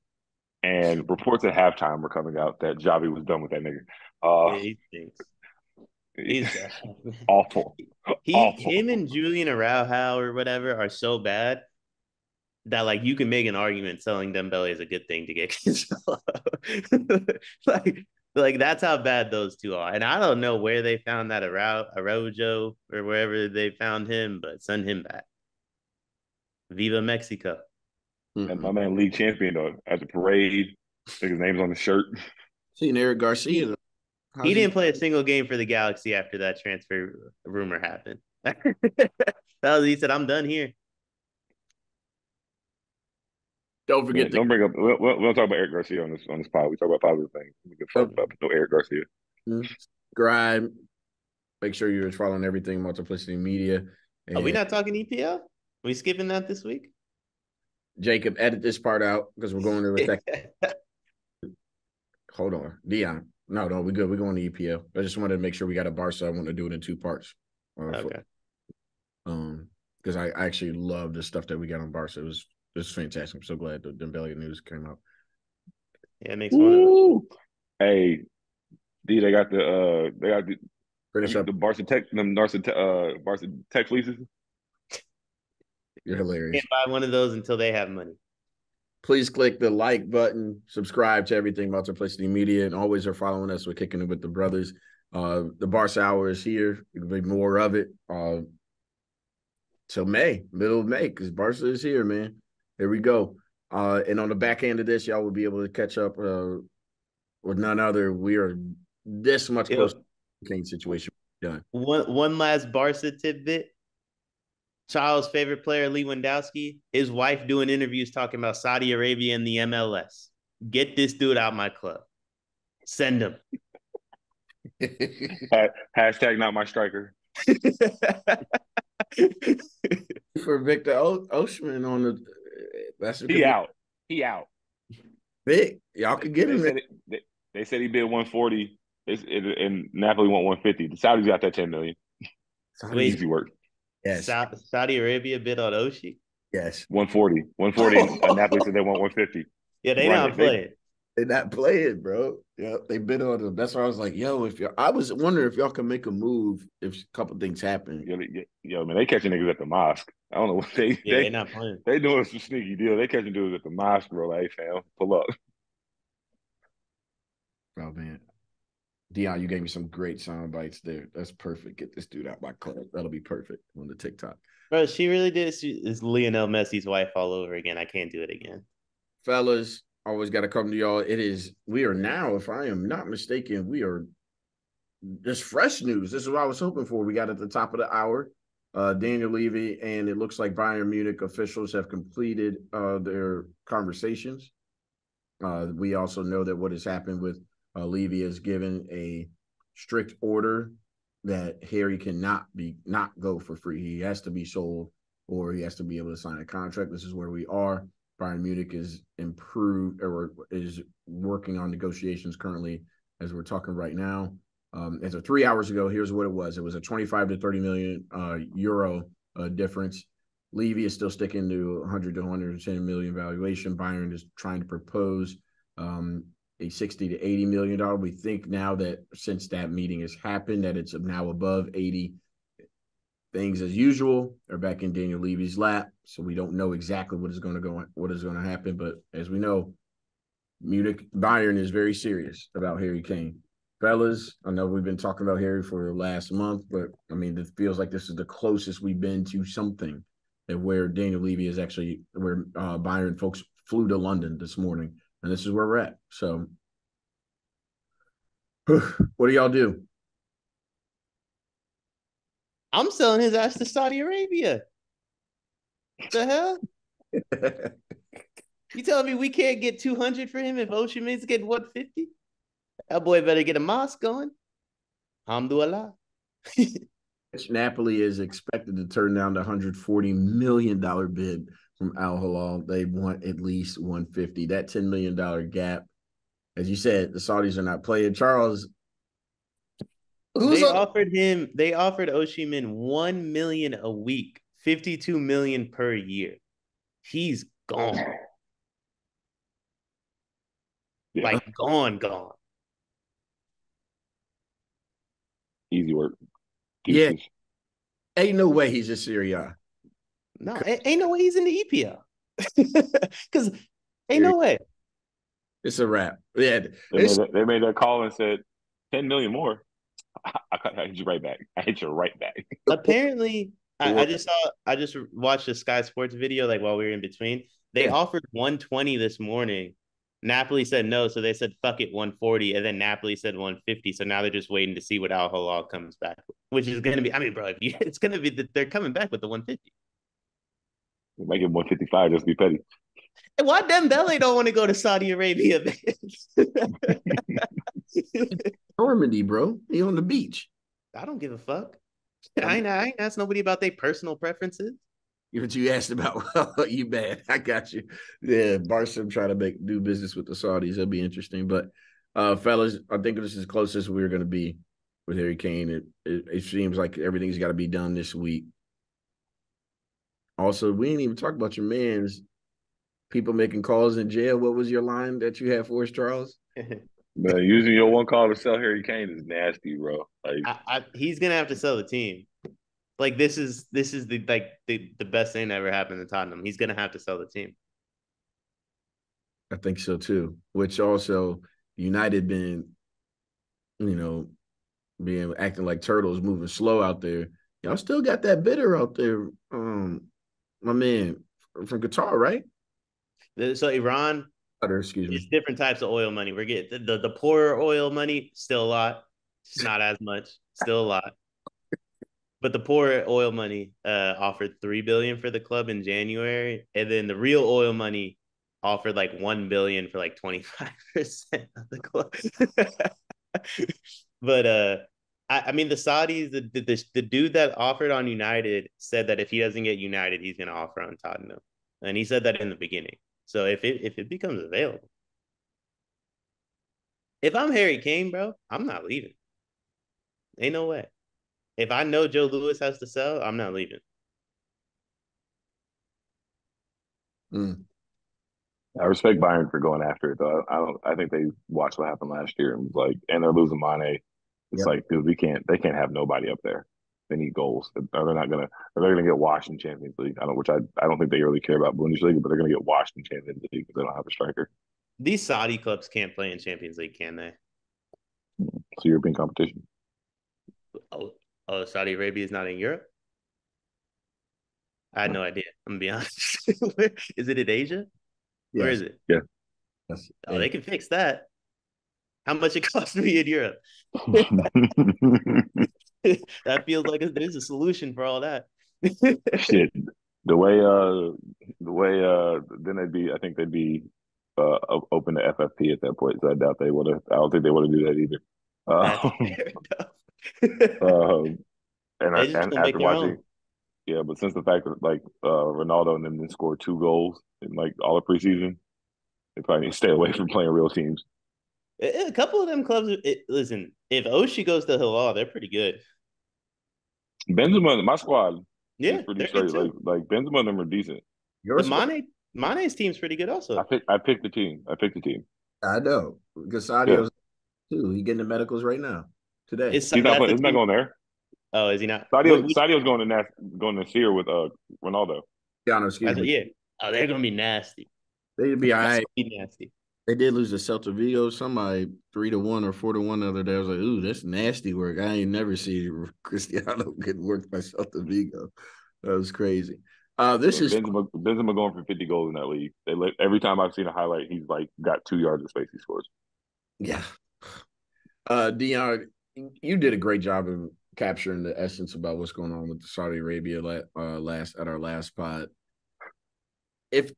and reports at halftime were coming out that Xavi was done with that nigga. Yeah, he thinks. He's awful. Him and Julian Araujo or whatever are so bad that like you can make an argument selling Dembele is a good thing to get like that's how bad those two are. And I don't know where they found that Araujo or wherever they found him, but send him back. Viva Mexico. And my man league champion though at the parade. I think his name's on the shirt. Seeing Eric Garcia. He didn't play a single game for the Galaxy after that transfer rumor happened. He said, "I'm done here." Don't forget. Don't bring up. We don't talk about Eric Garcia on this pod. We talk about positive things. We can fuck up. No Eric Garcia. Subscribe. Make sure you're following everything Multiplicity Media. Are we not talking EPL? Are we skipping that this week? Jacob, edit this part out because we're going to the second. Hold on, Deion. No, we're good. We're going to EPL. I just wanted to make sure we got a Barca. I want to do it in 2 parts. Okay. Because I actually love the stuff that we got on Barca. It was fantastic. I'm so glad the Dembele news came out. Yeah, it makes one. Hey, D, they got the finish up the Barca Tech fleeces. You're hilarious. Can't buy one of those until they have money. Please click the like button, subscribe to everything Multiplicity Media, and always are following us. We're kicking it with the brothers. The Barca Hour is here. There'll be more of it till May, middle of May, because Barca is here, man. Here we go. And on the back end of this, y'all will be able to catch up with none other. We are this much closer Yo, to the Kane situation done. one last Barca tidbit. Child's favorite player, Lewandowski, his wife doing interviews talking about Saudi Arabia and the MLS. Get this dude out my club. Send him. Hashtag not my striker. For Victor Osimhen on the that's He out. He out. big. Y'all could get him. They said he bid 140, and Napoli want 150. The Saudis got that 10 million. Wait, Easy work. Yes. Saudi Arabia bid on Oshi? Yes. 140. 140. Napoli said they want 150. Yeah, they not playing. They not playing, bro. Yeah, they bid on them. That's why I was like, yo, I was wondering if y'all can make a move if a couple things happen. Yo, man, they catching niggas at the mosque. I don't know what they not playing. They doing some sneaky deal. They catching dudes at the mosque, bro. Like, hey, fam, pull up. Oh man. Deion, you gave me some great sound bites there. That's perfect. Get this dude out my club. That'll be perfect on the TikTok. Bro, she really did. Is Lionel Messi's wife all over again. I can't do it again. Fellas, always got to come to y'all. We are now, if I am not mistaken, we are just fresh news. This is what I was hoping for. We got at the top of the hour, Daniel Levy, and it looks like Bayern Munich officials have completed their conversations. We also know that what has happened with Levy has given a strict order that Harry cannot go for free. He has to be sold, or he has to be able to sign a contract. This is where we are. Bayern Munich is improved or is working on negotiations currently as we're talking right now. As of 3 hours ago, here's what it was. It was a 25 to 30 million euro difference. Levy is still sticking to 100 to 110 million valuation. Bayern is trying to propose a 60 to 80 million dollar. We think now that since that meeting has happened, that it's now above 80. Things as usual are back in Daniel Levy's lap, so we don't know exactly what is going to happen. But as we know, Bayern is very serious about Harry Kane. Fellas, I know we've been talking about Harry for the last month, but I mean, it feels like this is the closest we've been to something that where Daniel Levy is actually where Bayern folks flew to London this morning, and this is where we're at. So, what do y'all do? I'm selling his ass to Saudi Arabia. What the hell? You telling me we can't get 200 for him if Osimhen's getting 150? That boy better get a mosque going. Alhamdulillah. Napoli is expected to turn down the $140 million bid from Al Hilal. They want at least 150. That $10 million gap, as you said, the Saudis are not playing. Charles, They offered Osimhen $1 million a week, $52 million per year. He's gone. Yeah. Like gone. Easy work. Yeah. Ain't no way he's a Serie A. No, ain't no way he's in the EPL. Because ain't no way. It's a wrap. Yeah. They made that call and said 10 million more. I hit you right back. Apparently, I just watched a Sky Sports video like while we were in between. They offered 120 this morning. Napoli said no, so they said fuck it 140, and then Napoli said 150. So now they're just waiting to see what Al Hilal comes back with, which is going to be. I mean, bro, it's going to be that they're coming back with the 150. Make it 155 just be petty. And why Dembele don't want to go to Saudi Arabia? Normandy, bro. He on the beach. I don't give a fuck. I ain't asked nobody about their personal preferences. What you asked about, well, you bad. I got you. Yeah, Barca trying to do business with the Saudis. That'll be interesting. But, fellas, I think this is closest we're going to be with Harry Kane. It seems like everything's got to be done this week. Also, we ain't even talk about your man's people making calls in jail. What was your line that you had for us, Charles? Man, using your one call to sell Harry Kane is nasty, bro. Like he's gonna have to sell the team. Like this is the best thing that ever happened to Tottenham. He's gonna have to sell the team. I think so too. Which also United being acting like turtles, moving slow out there. Y'all still got that bidder out there. My man from Qatar, right? So Iran Excuse It's me. different types of oil money. We're getting the poorer oil money, still a lot. It's not as much, still a lot. But the poor oil money offered 3 billion for the club in January, and then the real oil money offered like 1 billion for like 25% of the club. But I mean the Saudis, the dude that offered on United said that if he doesn't get United, he's gonna offer on Tottenham, and he said that in the beginning. So if it becomes available, if I'm Harry Kane, bro, I'm not leaving. Ain't no way. If I know Joe Lewis has to sell, I'm not leaving. Mm. I respect Bayern for going after it though. I don't. I think they watched what happened last year and was like, and they're losing Mane. It's Yep. like, dude, we can't. They can't have nobody up there. They need goals. Or they're not gonna. Or they're gonna get washed in Champions League. I don't think they really care about Bundesliga, but they're gonna get washed in Champions League because they don't have a striker. These Saudi clubs can't play in Champions League, can they? It's European competition. Oh, oh, Saudi Arabia is not in Europe. I had No. no idea. I'm gonna be honest. Is it in Asia? Where Yes. is it? Yeah. Yes. Oh, Hey. they can fix that. How much it costs me in Europe? That feels like there's a solution for all that. Shit. The way then they'd be I think they'd be open to FFP at that point. So I doubt they would have I don't think they would have do that either. That's Um, fair enough. um They just and gonna make after their watching own. yeah, but since the fact that like Ronaldo and them didn't score 2 goals in like all of preseason, they probably need to stay away from playing real teams. A couple of them clubs. Listen, if Oshie goes to Hilal, they're pretty good. Benzema, my squad is Yeah, pretty they're good straight. too. Like Benzema and them are decent. Your The squad? Mane's team's pretty good also. I picked the team. I picked the team. I know. Because Yeah, Sadio's too. He getting the medicals right now. Today. It's he's not that's playing. the He's not team. going there. Oh, is he not? Sadio's going to going to Sear with Ronaldo. Keanu, excuse me. Yeah. Oh, they're gonna be nasty. They'd be all That's right. gonna be nasty. They did lose to Celta Vigo, somebody 3-1 or 4-1 the other day. I was like, ooh, that's nasty work. I ain't never seen Cristiano get worked by Celta Vigo. That was crazy. This is Benzema going for 50 goals in that league. Every time I've seen a highlight, he's like got 2 yards of space he scores. yeah. Deion, you did a great job of capturing the essence about what's going on with Saudi Arabia last at our last pod. If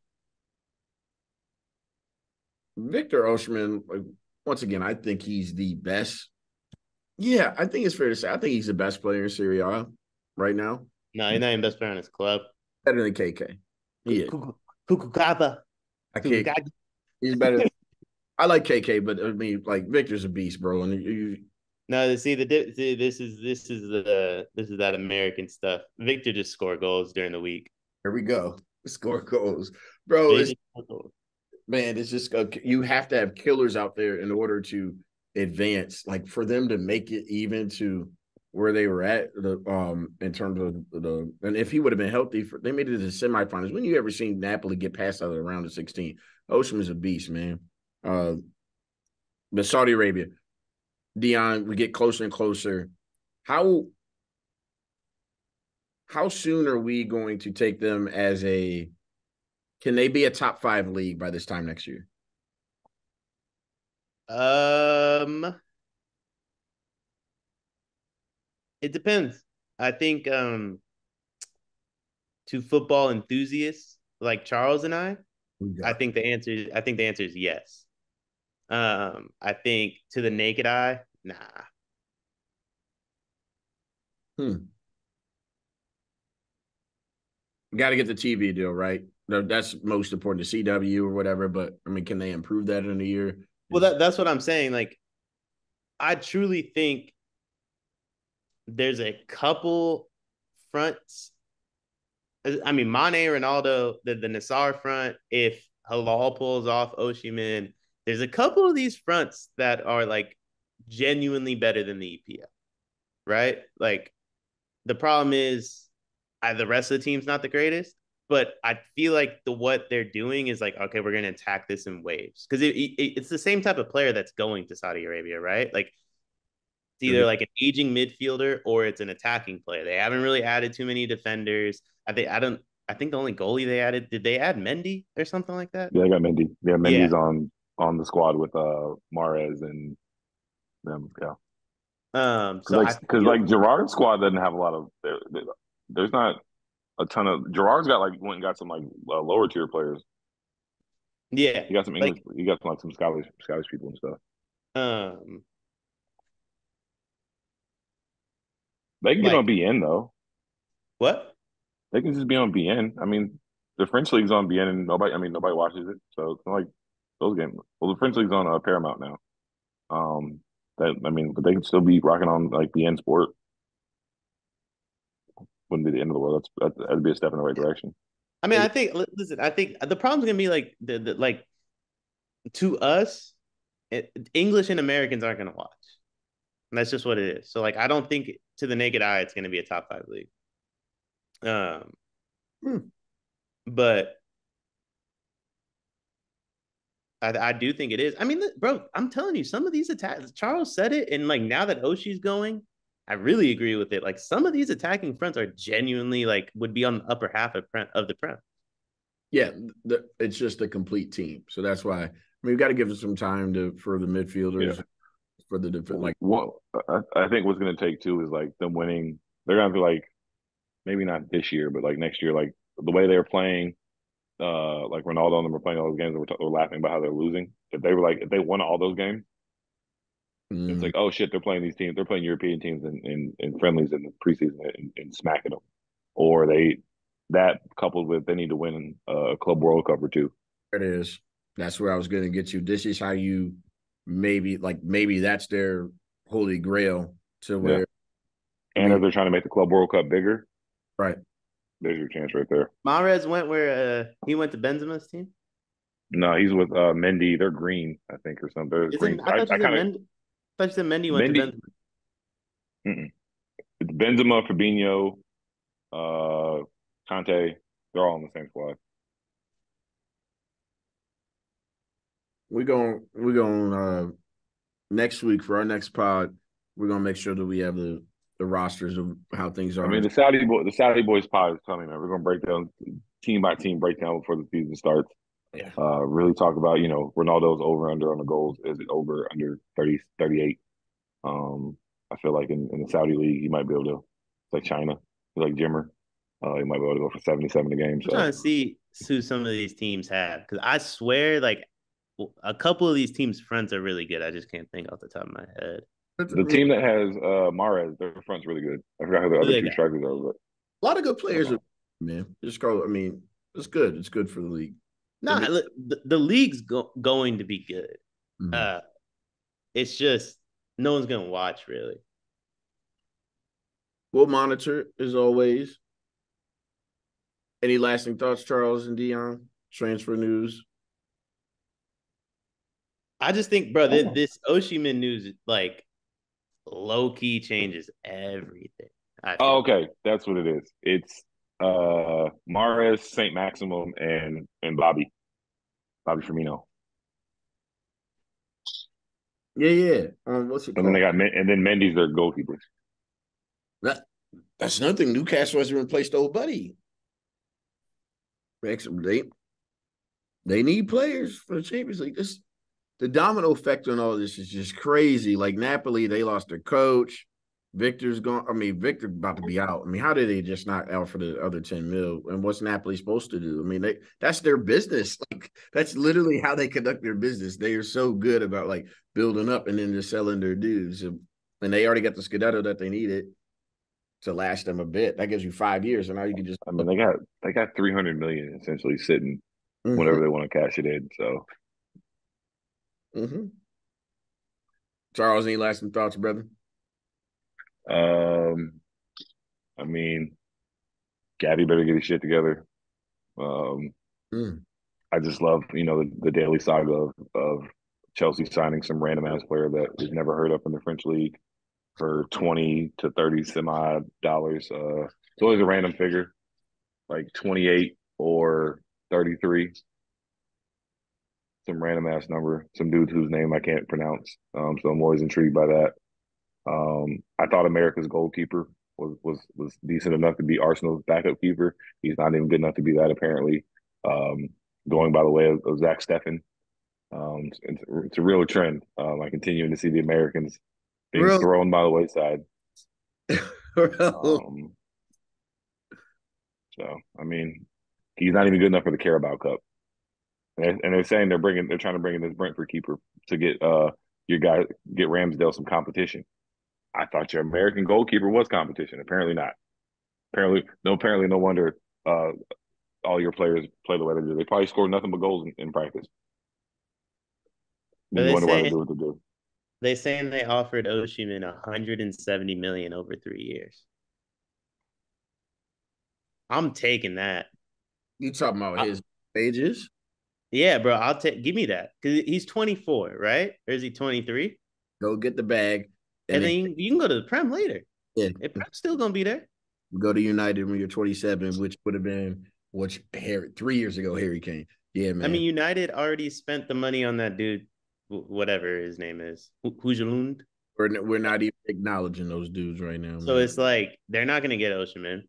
Victor Osimhen, like, once again, I think he's the best. Yeah, I think it's fair to say I think he's the best player in Serie A right now. No, he's not even best player on his club. Better than KK. He is. Kukukaba. I can't. He's better. I like KK, but I mean, like Victor's a beast, bro. And No, see this is that American stuff. Victor just scored goals during the week. here we go. Score goals, bro. They It's just score goals. man. It's just you have to have killers out there in order to advance. Like for them to make it even to where they were at in terms of and if he would have been healthy they made it to the semifinals. When you ever seen Napoli get past out of the round of 16? Ocean is a beast, man. But Saudi Arabia, Deion, we get closer and closer. How soon are we going to take them as can they be a top 5 league by this time next year? It depends. I think to football enthusiasts like Charles and I think the answer is yes. I think to the naked eye, nah. Got to get the TV deal, right? That's most important, the CW or whatever. But I mean, can they improve that in a year? Well, that's what I'm saying. Like, I truly think there's a couple fronts. I mean, Mane, Ronaldo, the Nassar front. If Halal pulls off Oshiman, there's a couple of these fronts that are like genuinely better than the EPL, right? Like, the problem is the rest of the team's not the greatest, but I feel like what they're doing is like, okay, we're going to attack this in waves because it's the same type of player that's going to Saudi Arabia, right? Like it's either like an aging midfielder or it's an attacking player. They haven't really added too many defenders. I think the only goalie they added, did they add Mendy or something like that? Yeah, they got Mendy. Yeah, Yeah. Mendy's on the squad with Mahrez and them. Yeah, So I because feel like Gerard's squad doesn't have a lot of there's not a ton of Gerard's got like went and got some like lower tier players. yeah, He got some like English. He got some like some Scottish people and stuff. um They can get on like BN though. what? They can just be on BN. I mean, the French league's on BN and nobody watches it. So it's not like those games. Well, the French league's on Paramount now. But they can still be rocking on like BN Sport. Wouldn't be the end of the world. That'd be a step in the right direction. I mean, I think listen, I think the problem's gonna be like the like to us, English and Americans aren't gonna watch. And that's just what it is. So like, I don't think to the naked eye it's gonna be a top five league. Um, Hmm. but I do think it is. I mean, bro, I'm telling you, some of these attacks. Charles said it, and like now that Oshi's going, I really agree with it. Like some of these attacking fronts are genuinely like would be on the upper half of the prem. Yeah, it's just a complete team. So that's why we've got to give it some time for the Yeah. midfielders, for the like. Well, I think what's going to take too is like them winning. They're going to be like maybe not this year, but like next year, like the way they're playing. Like Ronaldo and them were playing all those games, and we're laughing about how they're losing. If they won all those games, it's Mm, like, oh shit, they're playing these teams. They're playing European teams in friendlies in the preseason and smacking them. Or that coupled with they need to win a Club World Cup or two. it is. That's where I was going to get you. This is how you maybe that's their holy grail to Yeah. where. I And mean, if they're trying to make the Club World Cup bigger, right. there's your chance right there. Mahrez went where he went to Benzema's team. No, he's with Mendy. They're green, I think, or something. They're green. Isn't I thought I you said kind of Mendy? I thought you said Mendy went to Mendy. Benzema. It's Benzema, Fabinho, uh, Conte. They're all on the same squad. We're going next week for our next pod. We're gonna make sure that we have the rosters of how things I are. mean, the Saudi boys pod is coming, man. We're gonna break down team by team breakdown before the season starts. Yeah. Really talk about Ronaldo's over under on the goals. Is it over under 30, 38? I feel like in the Saudi league, you might be able to. It's like China, it's like Jimmer. You might be able to go for 77 a game. I'm So trying to see who some of these teams have because I swear, like a couple of these teams' fronts are really good. I just can't think off the top of my head. the team that has Mahrez, their front's really good. I forgot who the Who other they two got? strikers are, but A lot of good players, uh, man. Just go. I mean, it's good. It's good for the league. No, look, the league's going to be good. Mhm. Uh, it's just no one's gonna watch really. We'll monitor as always. Any lasting thoughts, Charles and Dion? Transfer news. I just think, bro, this Oshiman news like low key changes everything. I oh, feel. okay, that's what it is. It's Mahrez, Saint Maximum, and Bobby Firmino, Yeah, yeah. What's it and then called? and then Mendy's their goalkeeper. That, that's another thing. Newcastle hasn't replaced old buddy. They need players for the Champions League. The domino effect on all this is just crazy. Like Napoli, they lost their coach. Victor's gone. I mean, Victor about to be out. I mean, how did they just not out for the other 10 mil? And what's Napoli supposed to do? I mean, that's their business. Like that's literally how they conduct their business. They are so good about like building up and then just selling their dues. And they already got the Scudetto that they needed to last them a bit. That gives you 5 years, and now you can just. I mean, they got 300 million essentially sitting Mm-hmm, whenever they want to cash it in. So, mm-hmm. Charles, any lasting thoughts, brother? um, I mean, Gavi better get his shit together. Um, Mm. I just love the daily saga of Chelsea signing some random ass player that was never heard of in the French league for 20 to 30 some odd dollars. It's always a random figure, like 28 or 33, some random ass number, some dude whose name I can't pronounce. So I'm always intrigued by that. I thought America's goalkeeper was decent enough to be Arsenal's backup keeper. He's not even good enough to be that apparently. Um, Going by the way of Zach Steffen. It's a real trend. I continuing to see the Americans being Real, thrown by the wayside. real. Um, so I mean, he's not even good enough for the Carabao Cup. And they're saying they're trying to bring in this Brentford keeper to get your guy get Ramsdale some competition. I thought your American goalkeeper was competition. Apparently not. Apparently no wonder all your players play the way they do. They probably scored nothing but goals in practice. But Then you wonder why they do what they do. they saying they offered Osimhen 170 million over 3 years. I'm taking that. You talking about his wages? Yeah, bro. I'll take. Give me that because he's 24, right? Or is he 23? Go get the bag, And then then you can go to the Prem later. yeah, If Prem's still gonna be there. go to United when you're 27, which would have been Harry 3 years ago. Harry Kane. Yeah, man. I mean, United already spent the money on that dude, whatever his name is, Hujalund. We're not even acknowledging those dudes right now, So man. it's like they're not gonna get Osimhen.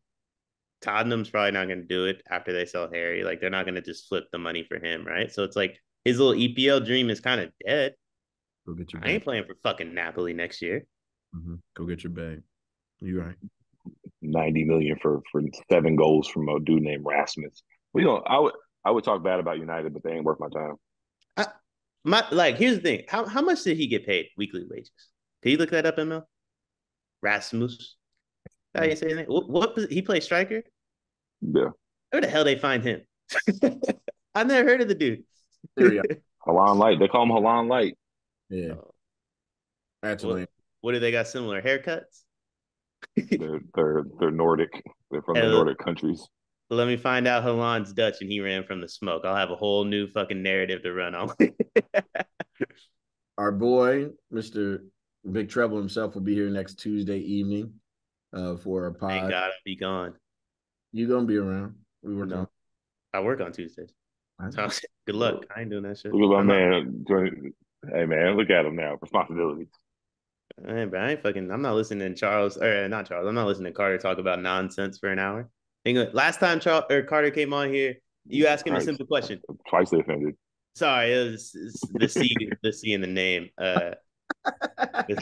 Tottenham's probably not gonna do it after they sell Harry. Like they're not gonna just flip the money for him, right? So it's like his little EPL dream is kind of dead. Go get your I ain't bag. playing for fucking Napoli next year. Go get your bag. You right. 90 million for 7 goals from a dude named Rasmus. We don't. I would talk bad about United, but they ain't worth my time. Here's the thing. How much did he get paid weekly wages? Can you look that up, ML? Rasmus. How you say that? What he plays striker? Yeah. Where the hell they find him? I've never heard of the dude. Halon Light. They call him Halon Light. Yeah. That's What do they got similar haircuts? They're Nordic. They're from the Nordic countries. Let me find out Halon's Dutch and he ran from the smoke. I'll have a whole new fucking narrative to run on. Our boy, Mr. Big Treble himself, will be here next Tuesday evening for a pod. Thank God I'll be gone. You gonna be around? We work on. I work on Tuesdays. So, good luck. I ain't doing that shit. Look at my man. Hey man, look at him now. Responsibilities. Man, but I ain't fucking. I'm not listening to Charles or not Charles. I'm not listening to Carter talk about nonsense for an hour. Last time Carter came on here, you asked him a simple question. Twice offended. Sorry, it was the C in the name. The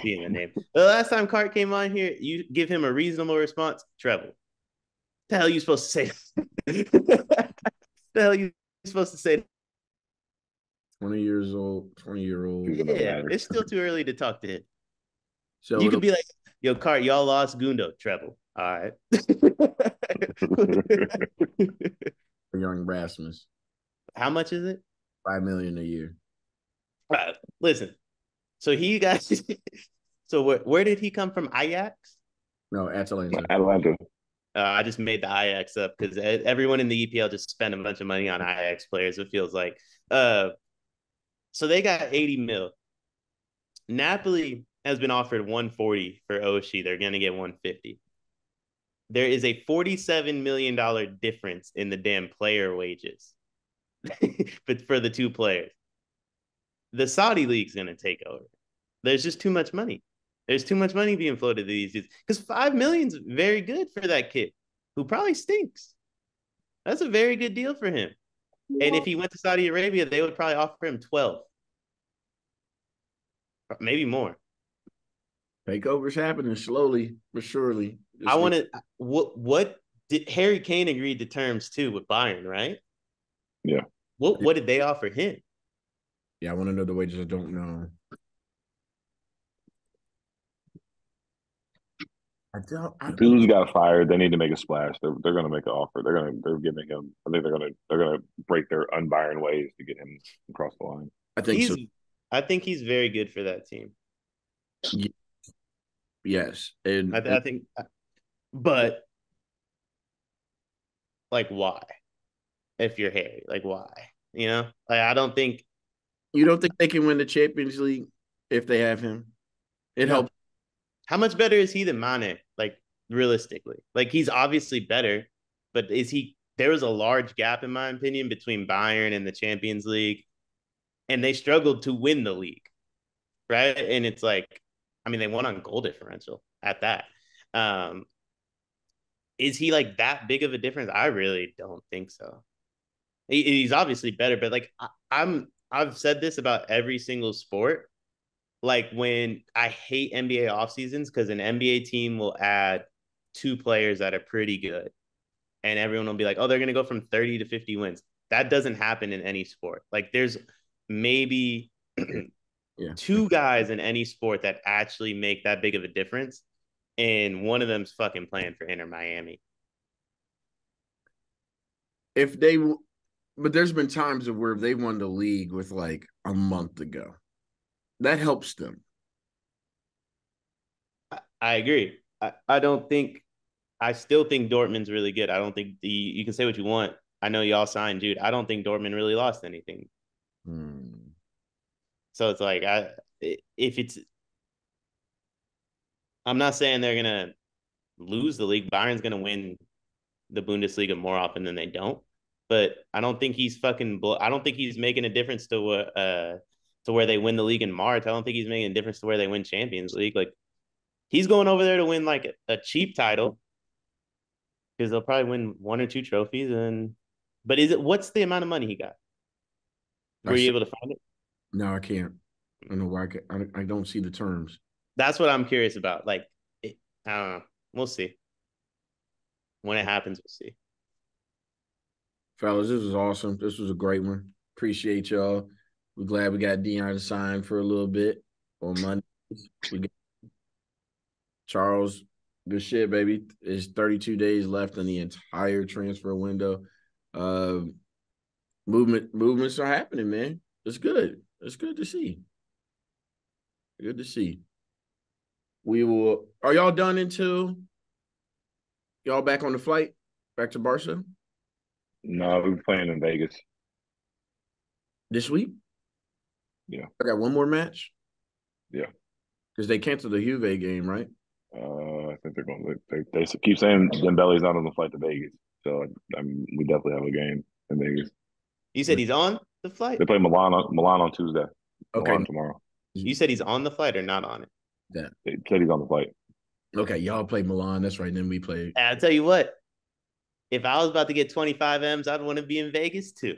C in the name. The last time Carter came on here, you give him a reasonable response. Treble. The hell are you supposed to say? The hell are you supposed to say? 20-year-old. Yeah, it's still too early to talk to him. So you could be like, yo, Cart, y'all lost Gundo, Treble. All right. Young Rasmus. How much is it? $5 million a year. Listen. So where did he come from? Ajax? No, Atalanta. Atalanta. I just made the Ajax up because everyone in the EPL just spent a bunch of money on Ajax players, it feels like. So they got 80 mil. Napoli has been offered 140 for Oshie. They're going to get 150. There is a $47 million difference in the damn player wages but for the two players. The Saudi league's going to take over. There's just too much money. There's too much money being floated to these dudes because $5 million's very good for that kid who probably stinks. That's a very good deal for him. And if he went to Saudi Arabia, they would probably offer him 12, maybe more. Takeovers happening slowly but surely. I want to. What did Harry Kane agreed to terms too with Bayern, right? Yeah. What did they offer him? Yeah, I want to know the wages. I don't know. Dudes got fired. They need to make a splash. They're going to make an offer. They're giving him. I think they're going to break their un-Bayern ways to get him across the line. I think so. I think he's very good for that team. Yes, and I think, but like, why? If you're Harry, like, why? You know, like I don't think. You don't think they can win the Champions League if they have him? It helps. How much better is he than Mane? Like realistically, like he's obviously better, but is he? There was a large gap, in my opinion, between Bayern and the Champions League, and they struggled to win the league, right? And it's like, I mean, they won on goal differential at that. is he like that big of a difference? I really don't think so. He's obviously better, but like I've said this about every single sport. Like when I hate NBA off seasons because an NBA team will add two players that are pretty good, and everyone will be like, "Oh, they're gonna go from 30 to 50 wins." That doesn't happen in any sport. Like there's maybe Yeah. two guys in any sport that actually make that big of a difference, and one of them's fucking playing for Inter Miami. If they, but there's been times of where they won the league with like a month ago. That helps them. I agree. I don't think. I still think Dortmund's really good. I don't think you can say what you want. I know y'all signed Jude. I don't think Dortmund really lost anything. So it's like if it's, I'm not saying they're gonna lose the league. Bayern's gonna win the Bundesliga more often than they don't. But I don't think he's fucking. I don't think he's making a difference to what to where they win the league in March. I don't think he's making a difference to where they win Champions League. Like he's going over there to win like a cheap title because they'll probably win one or two trophies. And but what's the amount of money he got? Were you able to find it? No, I can't. I don't know why I don't see the terms. That's what I'm curious about. Like, I don't know. We'll see. When it happens, we'll see. Fellas, this was awesome. This was a great one. Appreciate y'all. We're glad we got Deion to sign for a little bit on Monday. We got Charles, good shit, baby. There's 32 days left in the entire transfer window. Movements are happening, man. It's good. It's good to see. Good to see. We will. Are y'all done until y'all back on the flight back to Barca No, we're playing in Vegas. this week? Yeah. I got one more match. Yeah. Because they canceled the Juve game, right? I think they're going to. They keep saying Dembele's not on the flight to Vegas, so we definitely have a game in Vegas. You said he's on the flight? They play Milan on Tuesday. Okay. Milan tomorrow. You said he's on the flight or not on it? Yeah. They said he's on the flight. Okay, y'all play Milan. That's right. Then we play. I'll tell you what. If I was about to get 25 M's, I'd want to be in Vegas too.